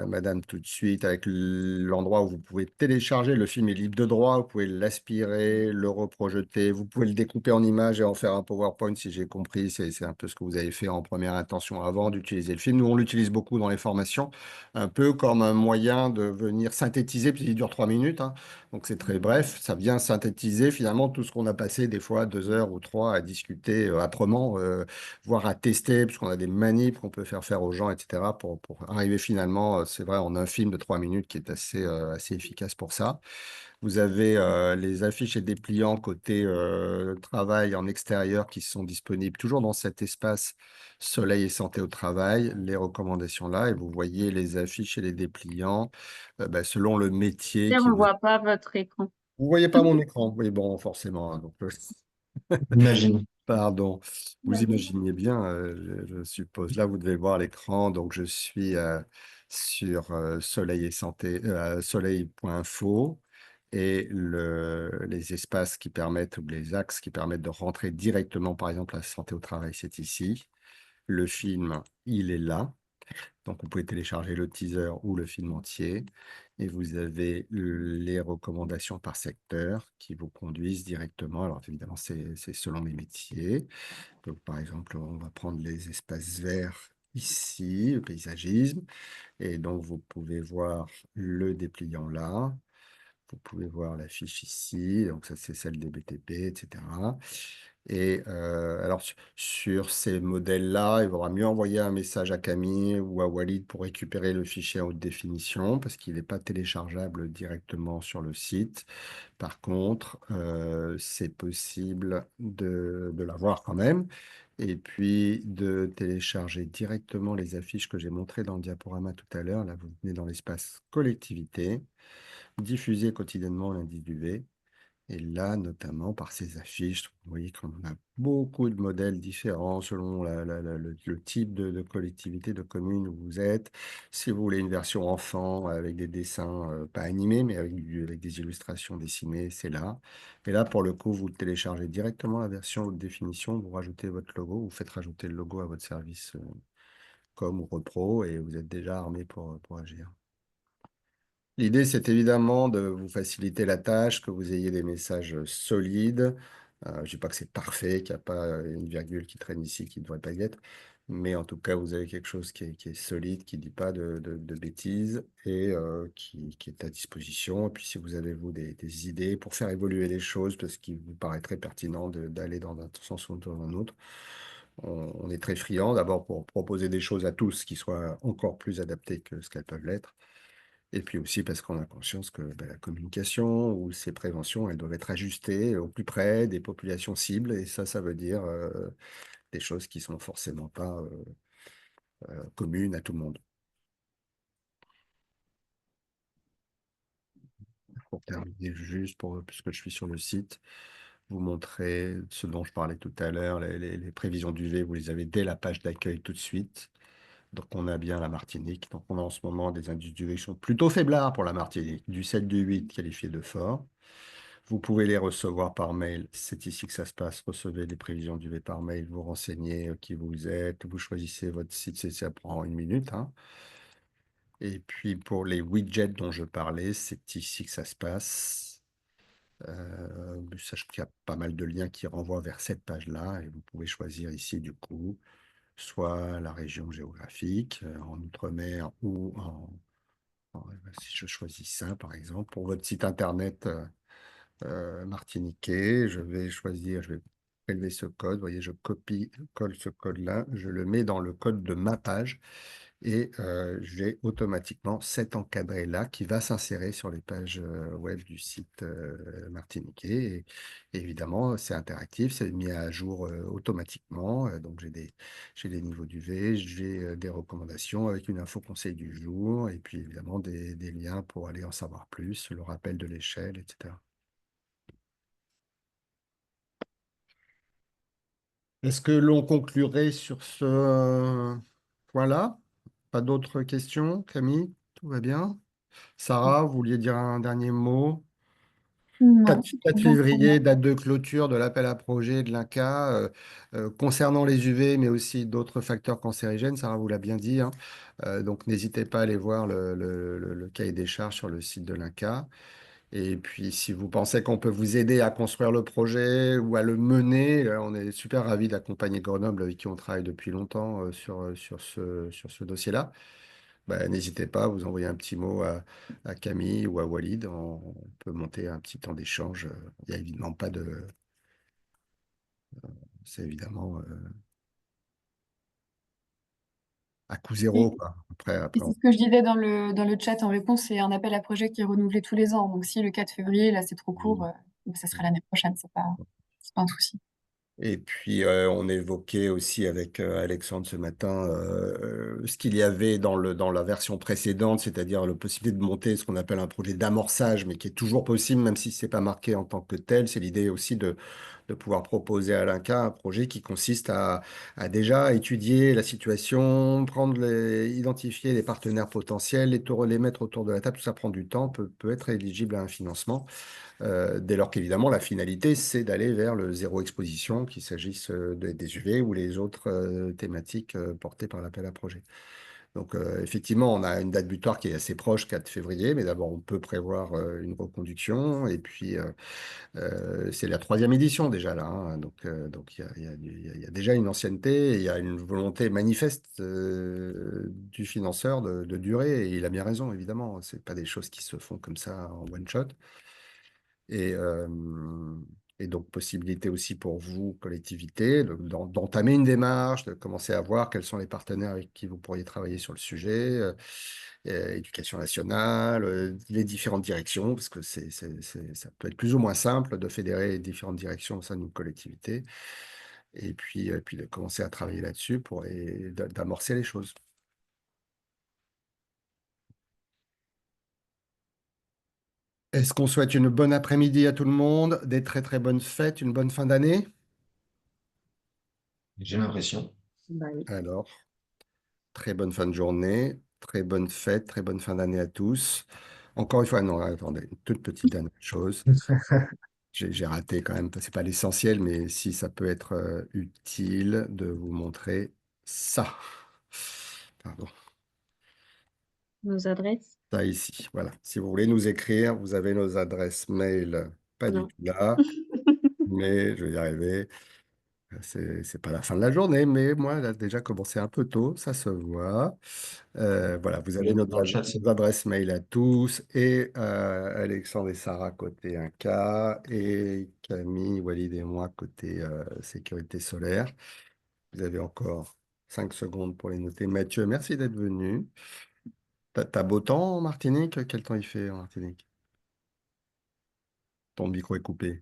Madame tout de suite, avec l'endroit où vous pouvez télécharger. Le film est libre de droit, vous pouvez l'aspirer, le reprojeter, vous pouvez le découper en images et en faire un PowerPoint si j'ai compris. C'est un peu ce que vous avez fait en première intention avant d'utiliser le film. Nous, on l'utilise beaucoup dans les formations, un peu comme un moyen de venir synthétiser, puis il dure 3 minutes, hein. Donc c'est très bref, ça vient synthétiser finalement tout ce qu'on a passé des fois 2 heures ou trois à discuter âprement, voire à tester, puisqu'on a des manips qu'on peut faire faire aux gens, etc., pour arriver finalement, c'est vrai, en un film de 3 minutes qui est assez efficace pour ça. Vous avez les affiches et dépliants côté travail en extérieur qui sont disponibles toujours dans cet espace Soleil et santé au travail, les recommandations là, et vous voyez les affiches et les dépliants bah, selon le métier On qui ne vous... voit pas votre écran. Vous voyez pas mon écran? Oui, bon, forcément, hein, donc, J'imagine. pardon, vous Ouais. imaginez bien, je suppose. Là, vous devez voir l'écran. Donc, je suis sur Soleil et santé, soleil.info et les espaces qui permettent, ou les axes qui permettent de rentrer directement, par exemple, la santé au travail, c'est ici. Le film, il est là. Donc, vous pouvez télécharger le teaser ou le film entier. Et vous avez les recommandations par secteur qui vous conduisent directement. Alors, évidemment, c'est selon les métiers. Donc, par exemple, on va prendre les espaces verts ici, le paysagisme. Et donc, vous pouvez voir le dépliant là. Vous pouvez voir la fiche ici. Donc, ça, c'est celle des BTP, etc. Et alors, sur ces modèles-là, il vaudra mieux envoyer un message à Camille ou à Walid pour récupérer le fichier en haute définition parce qu'il n'est pas téléchargeable directement sur le site. Par contre, c'est possible de l'avoir quand même. Et puis de télécharger directement les affiches que j'ai montrées dans le diaporama tout à l'heure. Là, vous venez dans l'espace collectivité, diffuser quotidiennement l'indice du V. Et là, notamment par ces affiches, vous voyez qu'on a beaucoup de modèles différents selon le type de collectivité, de commune où vous êtes. Si vous voulez une version enfant avec des dessins, pas animés, mais avec des illustrations dessinées, c'est là. Et là, pour le coup, vous téléchargez directement la version haute définition, vous rajoutez votre logo, vous faites rajouter le logo à votre service com ou repro et vous êtes déjà armé pour agir. L'idée, c'est évidemment de vous faciliter la tâche, que vous ayez des messages solides. Je ne dis pas que c'est parfait, qu'il n'y a pas une virgule qui traîne ici qui ne devrait pas y être, mais en tout cas, vous avez quelque chose qui est solide, qui ne dit pas de bêtises et qui est à disposition. Et puis, si vous avez, vous, des idées pour faire évoluer les choses, parce qu'il vous paraît très pertinent d'aller dans un sens ou dans un autre, on est très friand, d'abord pour proposer des choses à tous qui soient encore plus adaptées que ce qu'elles peuvent l'être. Et puis aussi parce qu'on a conscience que ben, la communication ou ces préventions, elles doivent être ajustées au plus près des populations cibles. Et ça veut dire des choses qui sont forcément pas communes à tout le monde. Pour terminer, juste puisque je suis sur le site, vous montrer ce dont je parlais tout à l'heure, les prévisions d'UV, vous les avez dès la page d'accueil tout de suite. Donc on a bien la Martinique. Donc on a en ce moment des indices d'UV qui sont plutôt faiblards pour la Martinique, du 7, du 8 qualifié de fort. Vous pouvez les recevoir par mail. C'est ici que ça se passe. Recevez les prévisions du V par mail. Vous renseignez qui vous êtes. Vous choisissez votre site. Ça prend une minute, hein. Et puis pour les widgets dont je parlais, c'est ici que ça se passe. Sachez qu'il y a pas mal de liens qui renvoient vers cette page-là. Et vous pouvez choisir ici, du coup, soit la région géographique, en Outre-mer ou si je choisis ça, par exemple, pour votre site internet. Martiniquais. Je vais prélever ce code. Vous voyez, je copie, colle ce code-là, je le mets dans le code de ma page et j'ai automatiquement cet encadré-là qui va s'insérer sur les pages web du site martiniquais. Et évidemment, c'est interactif, c'est mis à jour automatiquement. Donc, j'ai des niveaux d'UV, j'ai des recommandations avec une info conseil du jour et puis évidemment des liens pour aller en savoir plus, le rappel de l'échelle, etc. Est-ce que l'on conclurait sur ce point-là? Pas d'autres questions, Camille? Tout va bien? Sarah, vous vouliez dire un dernier mot? Non, 4, c'est tout 4 bon pour moi. février, date de clôture de l'appel à projet de l'INCa. Concernant les UV, mais aussi d'autres facteurs cancérigènes, Sarah vous l'a bien dit, hein. Donc n'hésitez pas à aller voir le cahier des charges sur le site de l'INCa. Et puis, si vous pensez qu'on peut vous aider à construire le projet ou à le mener, on est super ravis d'accompagner Grenoble, avec qui on travaille depuis longtemps sur ce dossier-là. Bah, n'hésitez pas à vous envoyer un petit mot à Camille ou à Walid. On peut monter un petit temps d'échange. Il n'y a évidemment pas de... C'est évidemment à coût Et, zéro, quoi. et Après, c'est ce que je disais dans le chat en réponse, c'est un appel à projet qui est renouvelé tous les ans. Donc si le 4 février, là, c'est trop court, donc ça sera l'année prochaine, c'est pas un souci. Et puis, on évoquait aussi avec Alexandre ce matin ce qu'il y avait dans la version précédente, c'est-à-dire la possibilité de monter ce qu'on appelle un projet d'amorçage, mais qui est toujours possible, même si ce n'est pas marqué en tant que tel. C'est l'idée aussi de pouvoir proposer à l'INCa un projet qui consiste à déjà étudier la situation, identifier les partenaires potentiels, les mettre autour de la table. Tout ça prend du temps, peut être éligible à un financement. Dès lors qu'évidemment, la finalité, c'est d'aller vers le zéro exposition, qu'il s'agisse des UV ou les autres thématiques portées par l'appel à projet. Donc, effectivement, on a une date butoir qui est assez proche, 4 février, mais d'abord, on peut prévoir une reconduction. Et puis, c'est la troisième édition déjà là, hein. Donc il y a déjà une ancienneté, et il y a une volonté manifeste du financeur de durer. Et il a bien raison, évidemment. C'est pas des choses qui se font comme ça en one shot. Et, euh, et donc, possibilité aussi pour vous, collectivité, d'entamer une démarche, de commencer à voir quels sont les partenaires avec qui vous pourriez travailler sur le sujet, éducation nationale, les différentes directions, parce que ça peut être plus ou moins simple de fédérer les différentes directions au sein d'une collectivité, et puis de commencer à travailler là-dessus et d'amorcer les choses. Est-ce qu'on souhaite une bonne après-midi à tout le monde, des très très bonnes fêtes, une bonne fin d'année? J'ai l'impression. Bah oui. Alors, très bonne fin de journée, très bonne fête, très bonne fin d'année à tous. Encore une fois, non, attendez, une toute petite dernière chose. J'ai raté quand même, c'est pas l'essentiel, mais si ça peut être utile de vous montrer ça. Pardon, Nos adresses? ça ici. Voilà. Si vous voulez nous écrire, vous avez nos adresses mail, pas du Non. tout là, mais je vais y arriver. C'est pas la fin de la journée, mais moi, elle a déjà commencé un peu tôt, ça se voit. Voilà, vous avez Dans le chat, nos adresses mail à tous, et Alexandre et Sarah côté 1K, et Camille, Walid et moi côté sécurité solaire. Vous avez encore 5 secondes pour les noter. Mathieu, merci d'être venu. T'as beau temps en Martinique? Quel temps il fait en Martinique? Ton micro est coupé.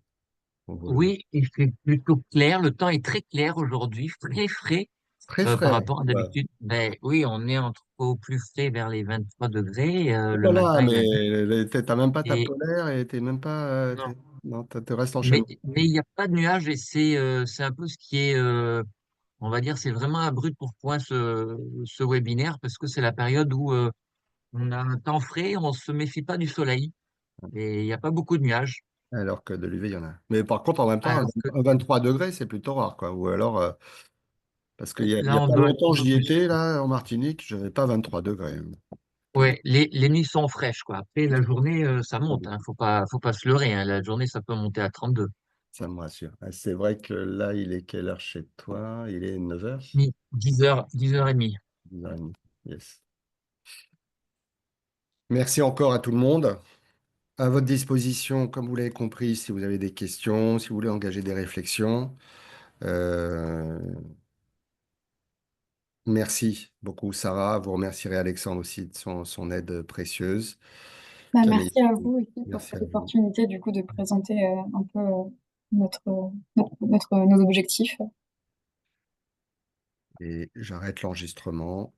On voit le- Oui, il fait plutôt clair. Le temps est très clair aujourd'hui, très frais Très par frais. rapport à Ouais. d'habitude. Ben oui, on est au plus frais vers les 23 degrés. Le Voilà, matin, il a dit. mais t'as même pas ta Et polaire et t'es même pas. non, Non, tu restes en mais chemise. mais il n'y a pas de nuages et c'est un peu ce qui est, on va dire, c'est vraiment à brut pour point ce webinaire parce que c'est la période où on a un temps frais, on se méfie pas du soleil et il n'y a pas beaucoup de nuages. Alors que de l'UV, il y en a. Mais par contre, en même temps, Alors que un 23 degrés, c'est plutôt rare, quoi. Ou alors, parce qu'il y là, a on pas doit être longtemps, un peu j'y plus. étais, là, en Martinique, je n'avais pas 23 degrés, hein. Donc, Ouais, les nuits sont fraîches, quoi. Après, la journée, ça monte, hein. Faut pas se leurrer, hein. La journée, ça peut monter à 32. ça me rassure. Ah, c'est vrai que là, il est quelle heure chez toi? Il est 9h? 10h, 10h30. 10h30. Yes. Merci encore à tout le monde. À votre disposition, comme vous l'avez compris, si vous avez des questions, si vous voulez engager des réflexions. Euh, Merci beaucoup, Sarah. Vous remercierez Alexandre aussi de son aide précieuse. Bah, Camille, merci à vous aussi pour merci cette à vous. opportunité du coup de présenter un peu notre, nos objectifs. Et j'arrête l'enregistrement.